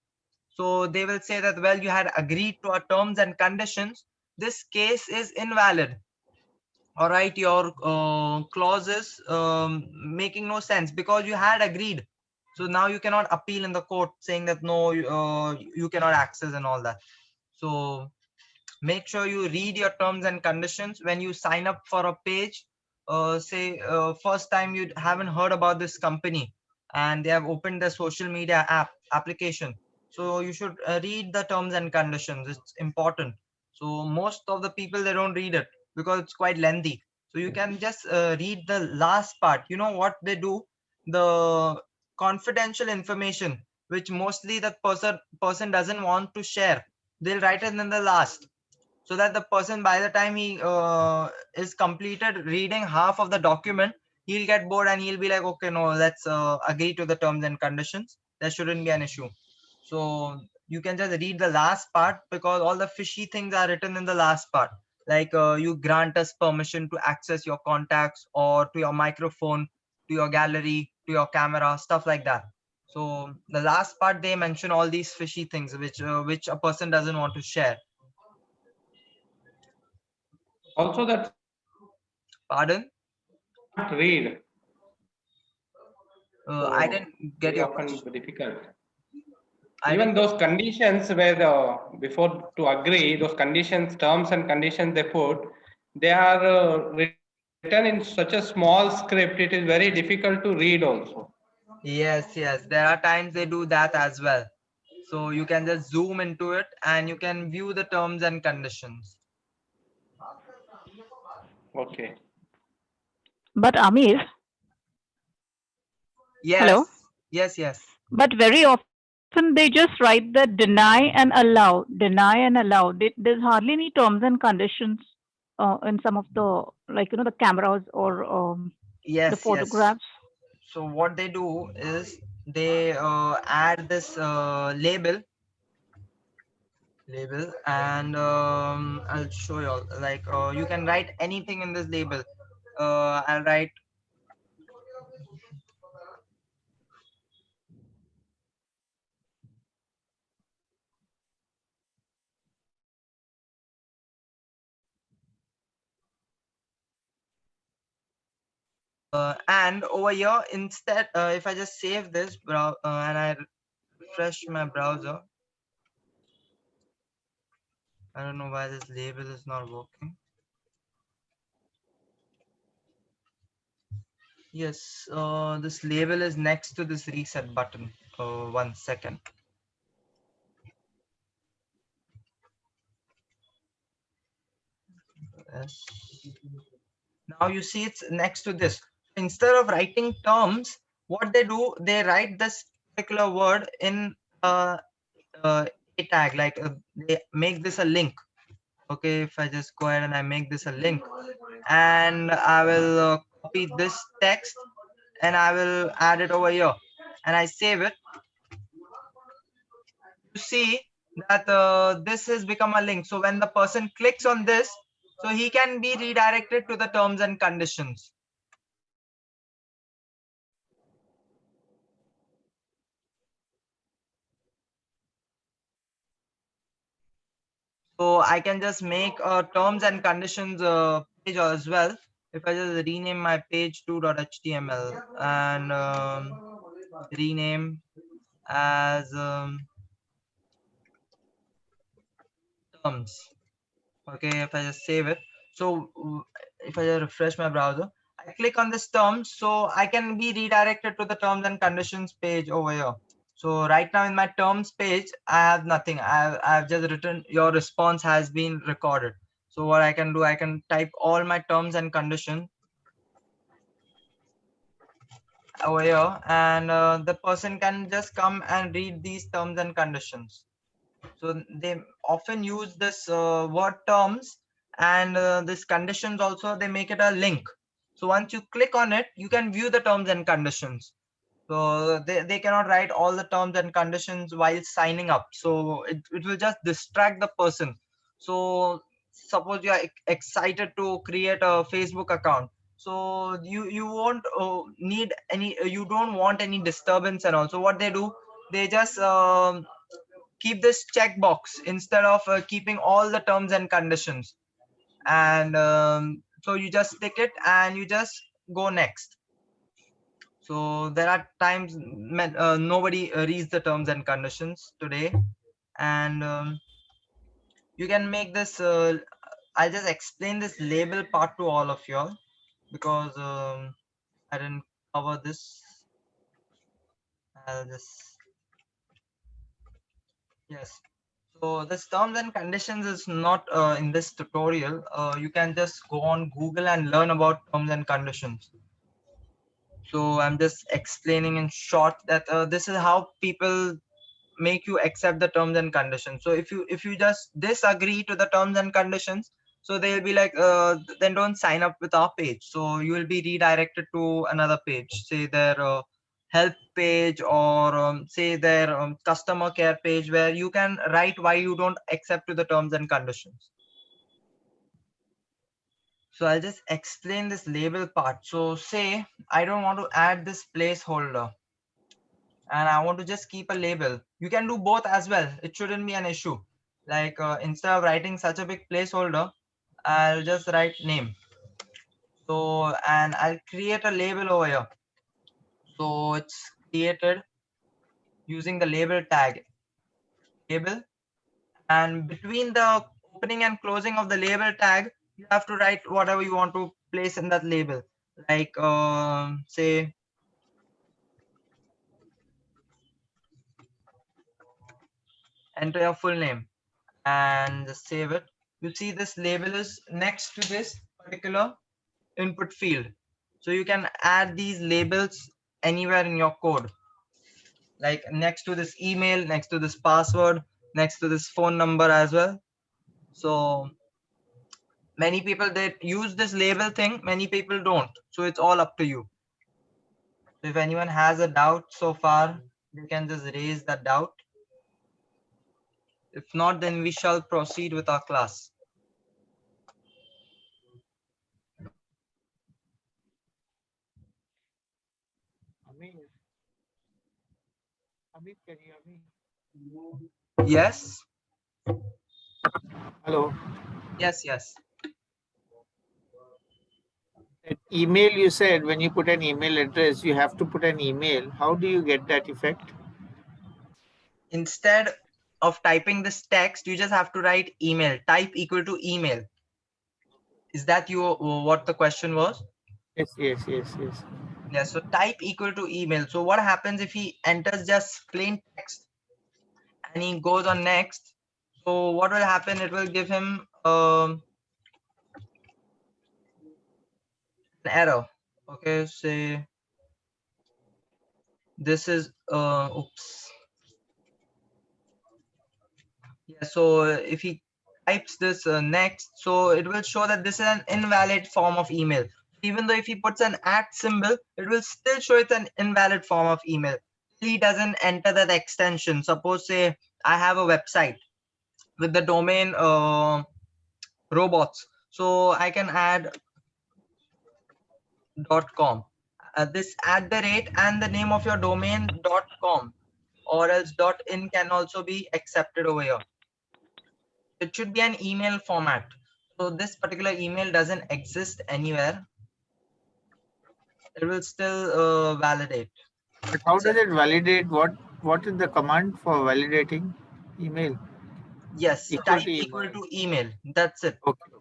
So they will say that, well, you had agreed to our terms and conditions. This case is invalid. All right, your clauses making no sense because you had agreed. So now you cannot appeal in the court saying that no, you cannot access and all that. So make sure you read your terms and conditions when you sign up for a page. Say first time you haven't heard about this company and they have opened the social media application. So you should read the terms and conditions. It's important. So most of the people, they don't read it because it's quite lengthy. So you can just read the last part. You know what they do? The confidential information, which mostly the person doesn't want to share, they'll write it in the last, so that the person, by the time he is completed reading half of the document, he'll get bored and he'll be like, okay, no, let's agree to the terms and conditions. There shouldn't be an issue. So you can just read the last part because all the fishy things are written in the last part, like you grant us permission to access your contacts or to your microphone, to your gallery, to your camera, stuff like that. So the last part, they mention all these fishy things which a person doesn't want to share. Also, that Pardon? can't read. I didn't get Very your often question. difficult. I Even didn't those conditions where before to agree, those conditions, terms and conditions they put, they are written in such a small script. It is very difficult to read also. Yes, yes. There are times they do that as well. So you can just zoom into it and you can view the terms and conditions. Okay. But Amir, Yes. hello. Yes, yes. But very often they just write the deny and allow, deny and allow. There's hardly any terms and conditions in some of the, like, the cameras or the Yes, yes. photographs. So what they do is they add this label, and I'll show you all. Like you can write anything in this label. I'll write and over here, instead, if I just save this and I refresh my browser, I don't know why this label is not working. Yes, this label is next to this reset button. 1 second. Yes. Now you see it's next to this. Instead of writing terms, what they do, they write this particular word in a tag, like they make this a link. Okay, if I just go ahead and I make this a link, and I will copy this text and I will add it over here and I save it. You see that this has become a link. So when the person clicks on this, so he can be redirected to the terms and conditions. So I can just make a terms and conditions page as well. If I just rename my page to .html and rename as terms. Okay, if I just save it. So if I just refresh my browser, I click on this terms, so I can be redirected to the terms and conditions page over here. So right now in my terms page, I have nothing. I've just written your response has been recorded. So what I can do, I can type all my terms and conditions over here, and the person can just come and read these terms and conditions. So they often use this word terms and this conditions also, they make it a link. So once you click on it, you can view the terms and conditions. So they cannot write all the terms and conditions while signing up. So it will just distract the person. So suppose you are excited to create a Facebook account. So you won't need any, you don't want any disturbance and all. So what they do, they just keep this checkbox instead of keeping all the terms and conditions. And so you just tick it and you just go next. So there are times nobody reads the terms and conditions today, and you can make this. I'll just explain this label part to all of you all, because I didn't cover this. I'll just, yes. So this terms and conditions is not in this tutorial. You can just go on Google and learn about terms and conditions. So I'm just explaining in short that this is how people make you accept the terms and conditions. So if you just disagree to the terms and conditions, so they'll be like, then don't sign up with our page. So you will be redirected to another page, say their help page, or say their customer care page, where you can write why you don't accept to the terms and conditions. So I'll just explain this label part. So say I don't want to add this placeholder and I want to just keep a label. You can do both as well. It shouldn't be an issue. Like instead of writing such a big placeholder, I'll just write name. So, and I'll create a label over here. So it's created using the label tag label. And between the opening and closing of the label tag, you have to write whatever you want to place in that label. Like say, enter your full name and just save it. You see this label is next to this particular input field. So you can add these labels anywhere in your code, like next to this email, next to this password, next to this phone number as well. So many people, they use this label thing, many people don't. So it's all up to you. So if anyone has a doubt so far, you can just raise that doubt. If not, then we shall proceed with our class. Amir, can you hear me? Yes. Hello. Yes. Yes. An email, you said when you put an email address, you have to put an email. How do you get that effect? Instead of typing this text, you just have to write email. Type equal to email. Is that what the question was? Yes. Yeah, so type equal to email. So what happens if he enters just plain text and he goes on next? So what will happen? It will give him an error. Okay, say this is oops. Yeah, so if he types this next, so it will show that this is an invalid form of email. Even though if he puts an @ symbol, it will still show it's an invalid form of email. He doesn't enter that extension. Suppose say I have a website with the domain robots. So I can add .com. This @ and the name of your domain .com, or else .in can also be accepted over here. It should be an email format. So this particular email doesn't exist anywhere. It will still validate. But how does it validate? What is the command for validating email? Yes, Equal type to equal email. to email. That's it. Okay.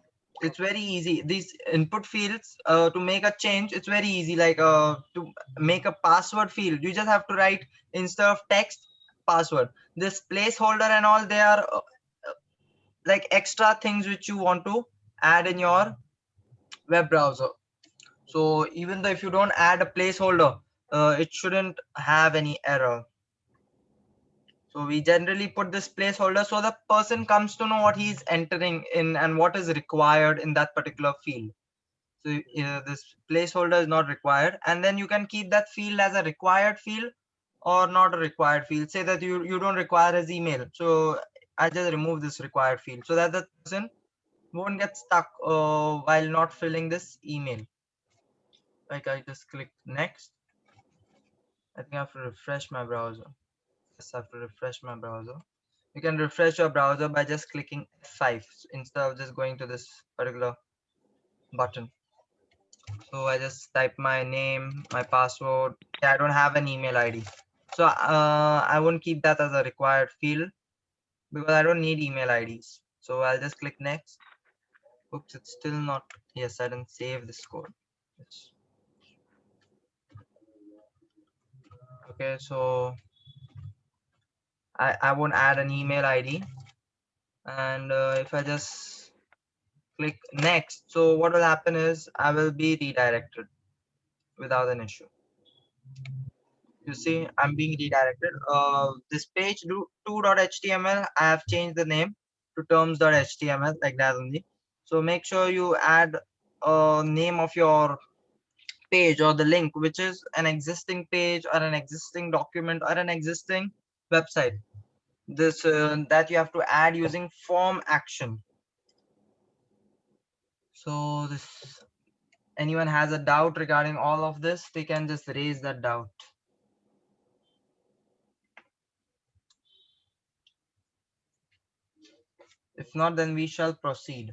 It's very easy. These input fields, to make a change, it's very easy. Like to make a password field, you just have to write instead of text, password. This placeholder and all, they are like extra things which you want to add in your web browser. So even though if you don't add a placeholder, it shouldn't have any error. So we generally put this placeholder so the person comes to know what he's entering in and what is required in that particular field. So this placeholder is not required, and then you can keep that field as a required field or not a required field. Say that you don't require his email, so I just remove this required field so that the person won't get stuck while not filling this email. Like I just click next. I think I have to refresh my browser. Yes, I have to refresh my browser. You can refresh your browser by just clicking F5 instead of just going to this particular button. So I just type my name, my password. Yeah, I don't have an email ID. So I won't keep that as a required field because I don't need email IDs. So I'll just click next. Oops, it's still not. Yes, I didn't save this code. Yes. Okay, so I won't add an email ID. And if I just click next, so what will happen is I will be redirected without an issue. You see, I'm being redirected. This page 2.html, I have changed the name to terms.html like that only. So make sure you add a name of your page or the link, which is an existing page or an existing document or an existing website. This that you have to add using form action. So this, anyone has a doubt regarding all of this, they can just raise that doubt. If not, then we shall proceed.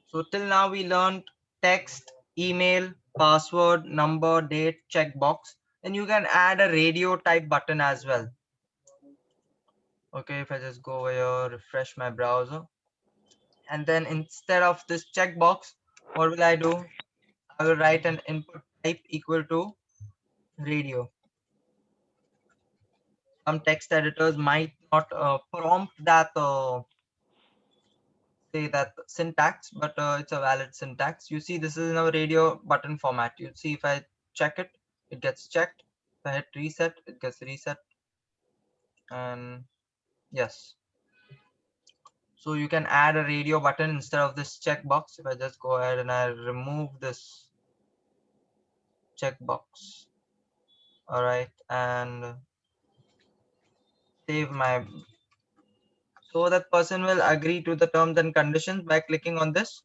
So till now we learned text, email, password, number, date, checkbox, and you can add a radio type button as well. Okay, if I just go over here, refresh my browser, and then instead of this checkbox, what will I do? I will write an input type equal to radio. Some text editors might not prompt that say that syntax, but it's a valid syntax. You see, this is in a radio button format. You see, if I check it, it gets checked. If I hit reset, it gets reset. And yes. So you can add a radio button instead of this checkbox. If I just go ahead and I remove this checkbox. All right, and save my, so that person will agree to the terms and conditions by clicking on this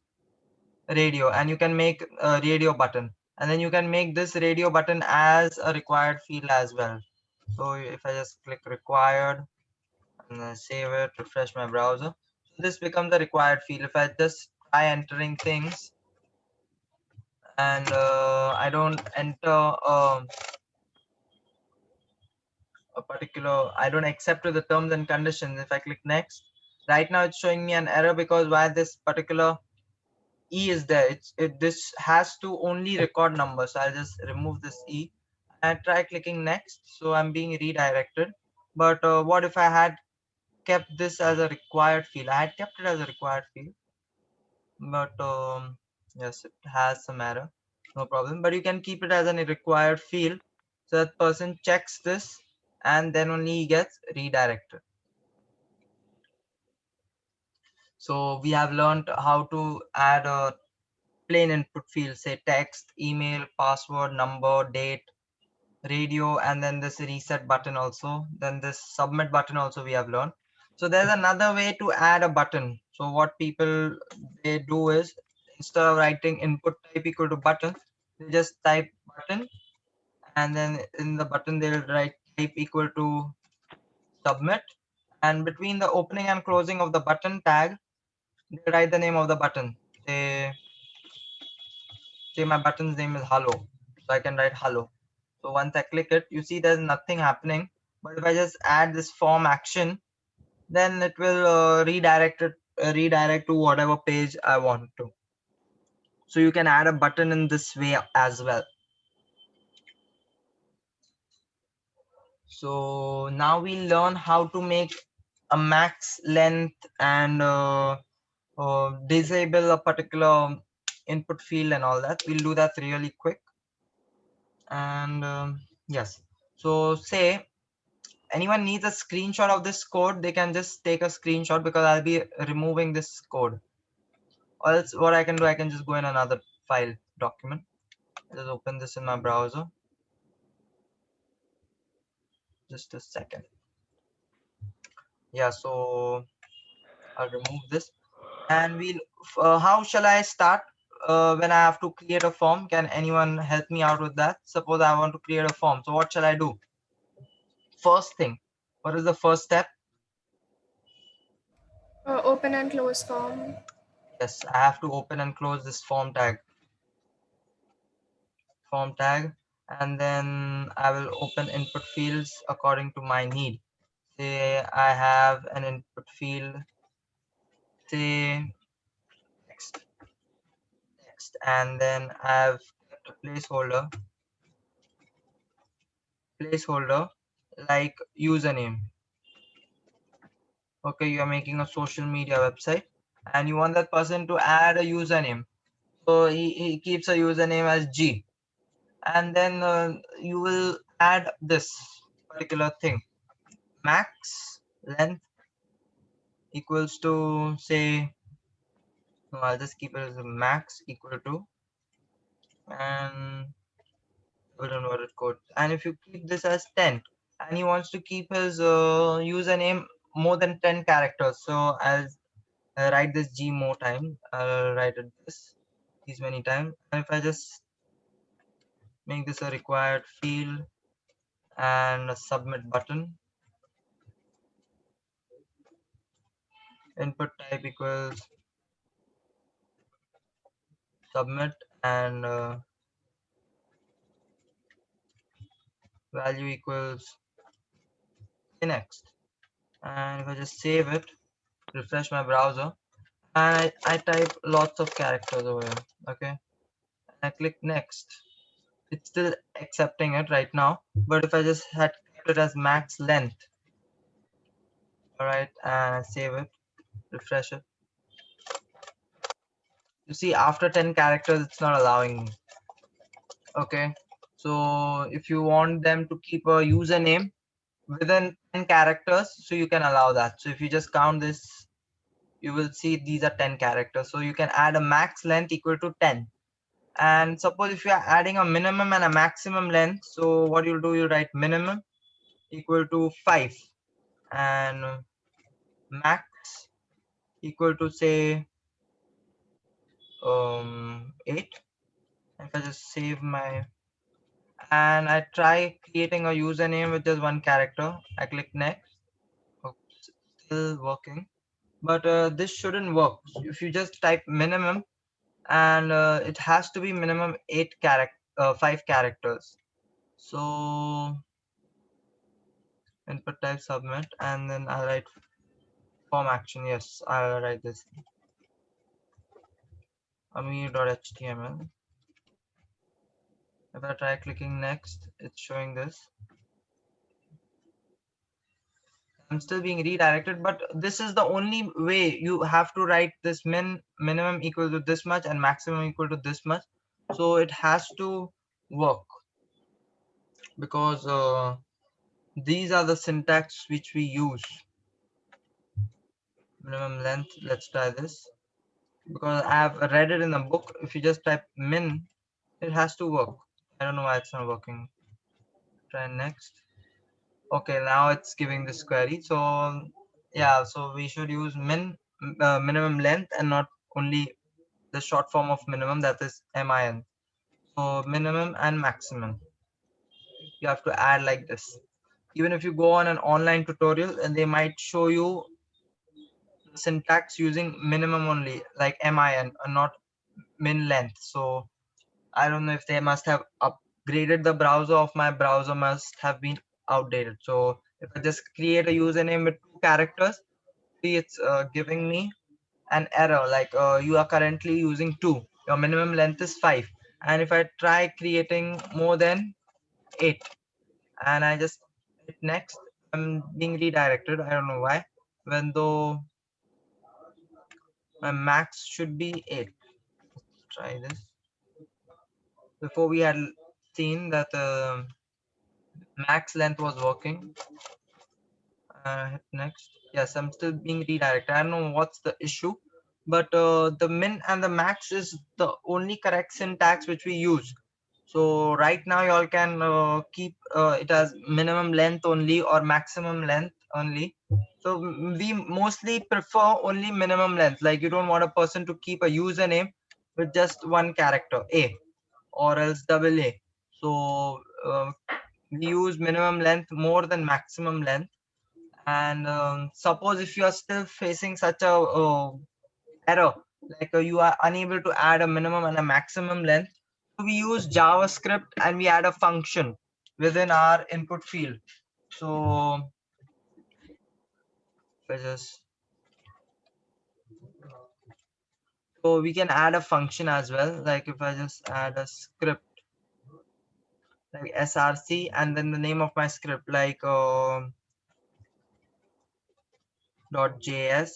radio, and you can make a radio button, and then you can make this radio button as a required field as well. So if I just click required and then save it, refresh my browser, this becomes a required field. If I just try entering things and I don't enter a particular, I don't accept to the terms and conditions, if I click next, right now it's showing me an error because why this particular E is there. This has to only record numbers. So I'll just remove this E and try clicking next. So I'm being redirected. But what if I had kept this as a required field? I had kept it as a required field, but yes, it has some error. No problem. But you can keep it as a required field. So that person checks this and then only he gets redirected. So we have learned how to add a plain input field, say text, email, password, number, date, radio, and then this reset button also. Then this submit button also we have learned. So there's another way to add a button. So what people they do is, instead of writing input type equal to button, they just type button, and then in the button they'll write type equal to submit, and between the opening and closing of the button tag, they write the name of the button. Say my button's name is hello, so I can write hello. So once I click it, you see there's nothing happening, but if I just add this form action, then it will redirect it redirect to whatever page I want to. So you can add a button in this way as well. So now we learn how to make a max length and disable a particular input field and all that. We'll do that really quick. And yes, so say anyone needs a screenshot of this code, they can just take a screenshot because I'll be removing this code. Or else what I can do, I can just go in another file document. Just open this in my browser. Just a second. Yeah, so I'll remove this. And we'll how shall I start when I have to create a form? Can anyone help me out with that? Suppose I want to create a form, so what shall I do? First thing, what is the first step? Open and close form. Yes, I have to open and close this form tag, and then I will open input fields according to my need. Say I have an input field, say text, and then I have kept a placeholder like username. Okay, you are making a social media website and you want that person to add a username, so he keeps a username as G, and then you will add this particular thing, max length equals to, say, no, I'll just keep it as a max equal to, and hold on, what it code, and if you keep this as 10 and he wants to keep his username more than 10 characters, so I'll write this G more time. I'll write it these many times. And if I just make this a required field and a submit button, input type equals submit, and value equals next. And if I just save it, refresh my browser, and I type lots of characters over here. Okay, I click next. It's still accepting it right now, but if I just had kept it as max length, all right, and save it, refresh it, you see after 10 characters it's not allowing me. Okay, so if you want them to keep a username within 10 characters, so you can allow that. So if you just count this, you will see these are 10 characters, so you can add a max length equal to 10. And suppose if you are adding a minimum and a maximum length, so what you'll do, you write minimum equal to 5 and max equal to, say, 8. If I just save my, and I try creating a username with just one character, I click next. Oops, still working, but this shouldn't work. If you just type minimum, and it has to be minimum 5 characters. So input type submit, and then I'll write form action. Yes, I'll write this amir.html. If I try clicking next, it's showing this. I'm still being redirected, but this is the only way. You have to write this minimum equal to this much and maximum equal to this much. So it has to work because these are the syntax which we use. Minimum length, let's try this because I have read it in the book. If you just type min, it has to work. I don't know why it's not working. Try next. Okay, now it's giving this query. So yeah, so we should use minimum length and not only the short form of minimum, that is min. So minimum and maximum, you have to add like this. Even if you go on an online tutorial and they might show you the syntax using minimum only, like min and not min length. So I don't know if they must have upgraded the browser, of my browser must have been outdated. So if I just create a username with 2 characters, see it's giving me an error like you are currently using 2, your minimum length is 5, and if I try creating more than 8 and I just hit next, I'm being redirected. I don't know why, when though my max should be 8. Let's try this. Before we had seen that max length was working. Hit next. Yes, I'm still being redirected. I don't know what's the issue, but the min and the max is the only correct syntax which we use. So right now y'all can keep it as minimum length only or maximum length only. So we mostly prefer only minimum length. Like you don't want a person to keep a username with just one character A or else double A. So we use minimum length more than maximum length. And suppose if you are still facing such a error, like you are unable to add a minimum and a maximum length, so we use JavaScript and we add a function within our input field. So we can add a function as well. Like if I just add a script like src and then the name of my script like .js,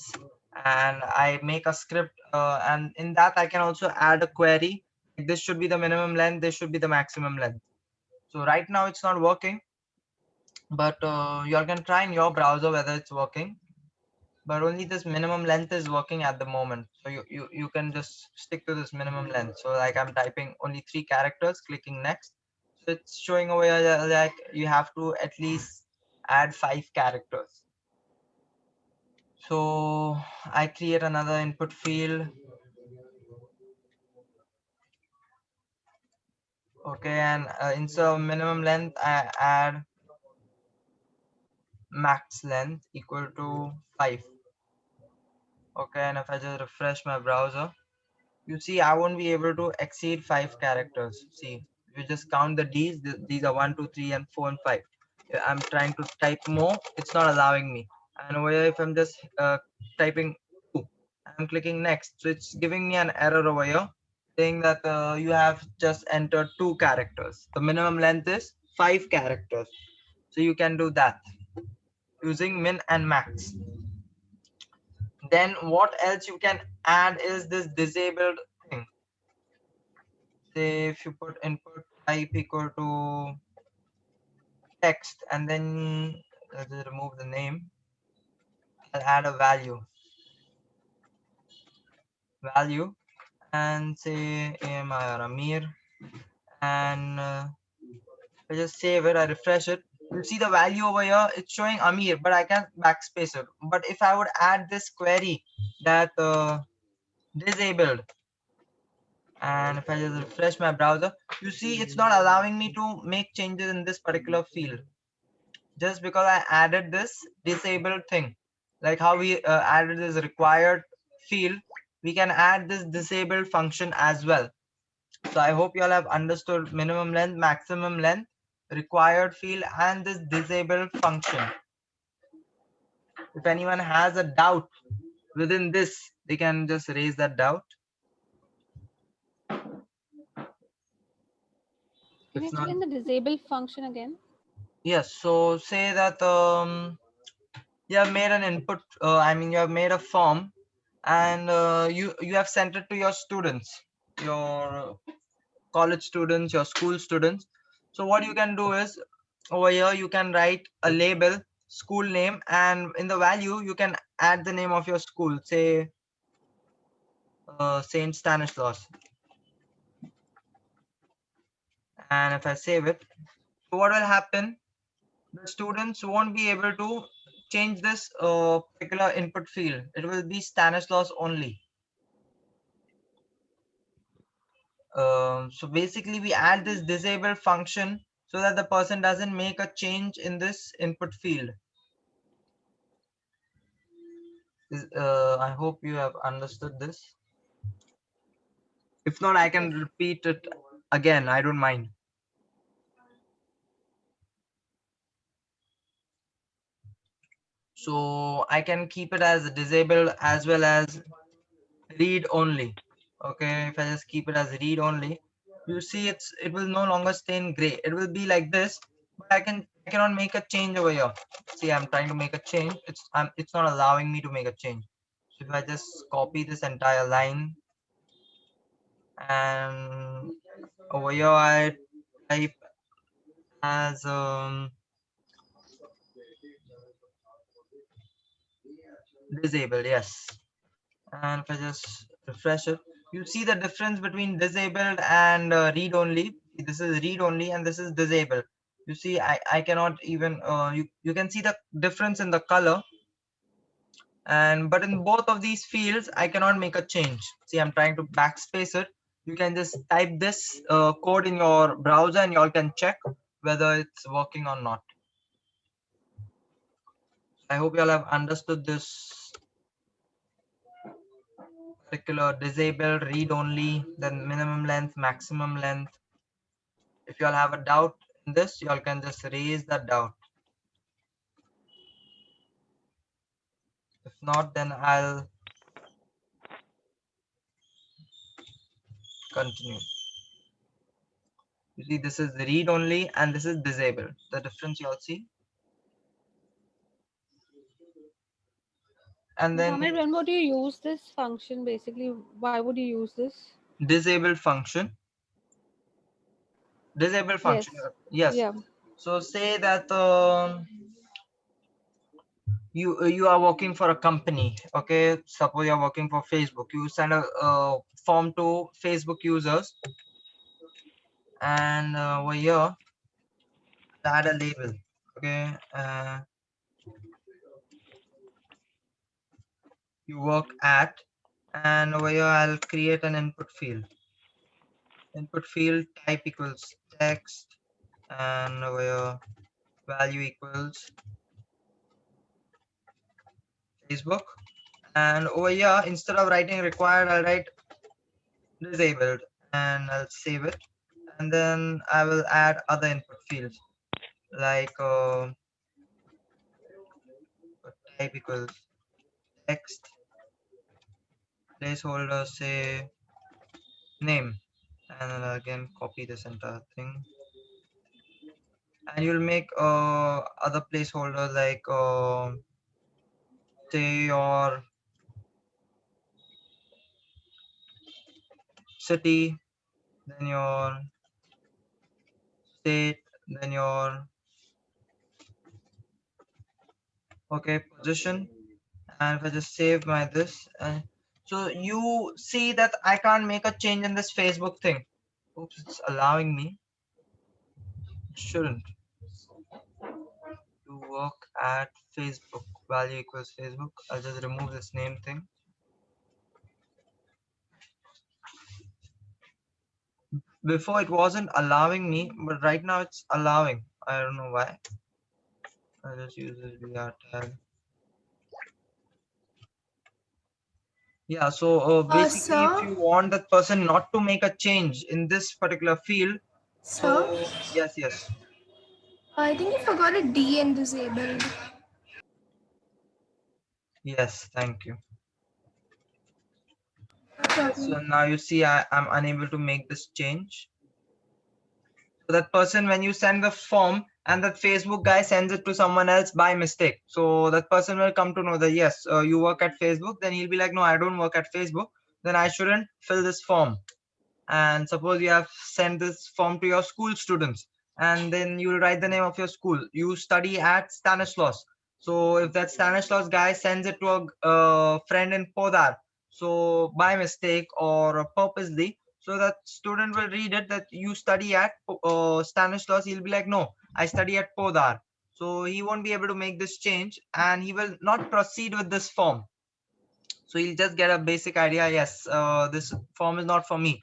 and I make a script and in that I can also add a query. This should be the minimum length, this should be the maximum length. So right now it's not working, but you all can try in your browser whether it's working, but only this minimum length is working at the moment. So you can just stick to this minimum length. So like I'm typing only 3 characters, clicking next, so it's showing over here like you have to at least add 5 characters. So I create another input field. Okay, and instead of minimum length, I add max length equal to 5. Okay, and if I just refresh my browser, you see I won't be able to exceed 5 characters. See, if you just count the D's, these are 1, 2, 3, and 4 and 5. I'm trying to type more, it's not allowing me. And over here, if I'm just typing 2, I'm clicking next. So it's giving me an error over here saying that you have just entered 2 characters. The minimum length is 5 characters. So you can do that using min and max. Then what else you can add is this disabled thing. Say if you put input type equal to text and then let's just remove the name, I'll add a value and say AMI or Amir, and I just save it, I refresh it. You'll see the value over here, it's showing Amir, but I can backspace it. But if I would add this query that disabled, and if I just refresh my browser, you see it's not allowing me to make changes in this particular field just because I added this disabled thing. Like how we added this required field, we can add this disabled function as well. So I hope you all have understood minimum length, maximum length, required field, and this disabled function. If anyone has a doubt within this, they can just raise that doubt. Can you If not, explain the disable function again? yes. So say that you have made an input. I mean, you have made a form, and you have sent it to your students, your college students, your school students. So what you can do is over here you can write a label, school name, and in the value you can add the name of your school. Say Saint Stanislaus, and if I save it, so what will happen? The students won't be able to change this particular input field. It will be Stanislaus only. So basically we add this disable function so that the person doesn't make a change in this input field. I hope you have understood this. If not, I can repeat it again. I don't mind. So I can keep it as disabled as well as read only. Okay, if I just keep it as read only, you see it will no longer stay in gray. It will be like this, but I cannot make a change over here. See, I'm trying to make a change. It's not allowing me to make a change. So if I just copy this entire line, and over here I type as disabled, yes. And if I just refresh it, you see the difference between disabled and read only. This is read only and this is disabled. You see, I cannot even you can see the difference in the color, and but in both of these fields I cannot make a change. See, I'm trying to backspace it. You can just type this code in your browser and you all can check whether it's working or not. I hope you all have understood this particular disabled, read only, then minimum length, maximum length. If you all have a doubt in this, you all can just raise that doubt. If not, then I'll continue. You see, this is read only and this is disabled. The difference you all see. And then Mohammed, when would you use this function? Basically, why would you use this? disabled function. Disabled function. Yes. Yes. Yeah. So say that you are working for a company. Okay, suppose you're working for Facebook. You send a form to Facebook users, and over here add a label. Okay, you work at, and over here I'll create an input field. Input field type equals text, and over here value equals Facebook. And over here, instead of writing required, I'll write disabled, and I'll save it. And then I will add other input fields like type equals text, placeholder, say name, and then again copy this entire thing. And you'll make other placeholders like say your city, then your state, then your position. And if I just save my this, so you see that I can't make a change in this Facebook thing. Oops, it's allowing me. It shouldn't. To work at Facebook, value equals Facebook. I'll just remove this name thing. Before it wasn't allowing me, but right now it's allowing. I don't know why. I'll just use this BR tag. Yeah, so basically if Sir? you want that person not to make a change in this particular field, Sir? so yes. I think you forgot a D in disabled. Yes, thank you. Sorry. So now you see I'm unable to make this change. So that person, when you send the form and that Facebook guy sends it to someone else by mistake, so that person will come to know that yes, you work at Facebook. Then he'll be like, no, I don't work at Facebook. Then I shouldn't fill this form. And suppose you have sent this form to your school students, and then you will write the name of your school. You study at Stanislaus. So if that Stanislaus guy sends it to a friend in Podar, so by mistake or purposely, so that student will read it that you study at Stanislaus. He'll be like, no, I study at Podar. So he won't be able to make this change, and he will not proceed with this form. So he'll just get a basic idea. Yes, this form is not for me.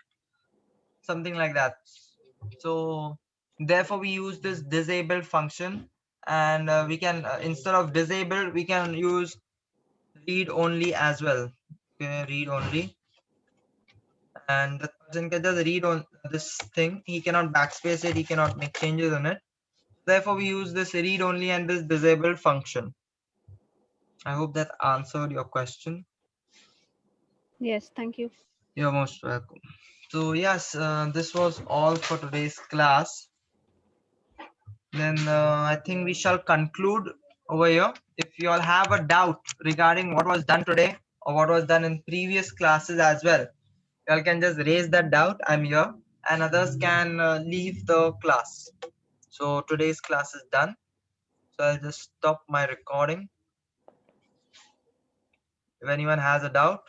Something like that. So therefore we use this disabled function, and we can instead of disabled we can use read only as well. Okay, read only, and the person can just read on this thing. He cannot backspace it, he cannot make changes on it. Therefore we use this read only and this disabled function. I hope that answered your question. Yes, thank you. You're most welcome. So yes, this was all for today's class. Then I think we shall conclude over here. If you all have a doubt regarding what was done today or what was done in previous classes as well, you all can just raise that doubt. I'm here, and others can leave the class. So today's class is done. So I'll just stop my recording. If anyone has a doubt,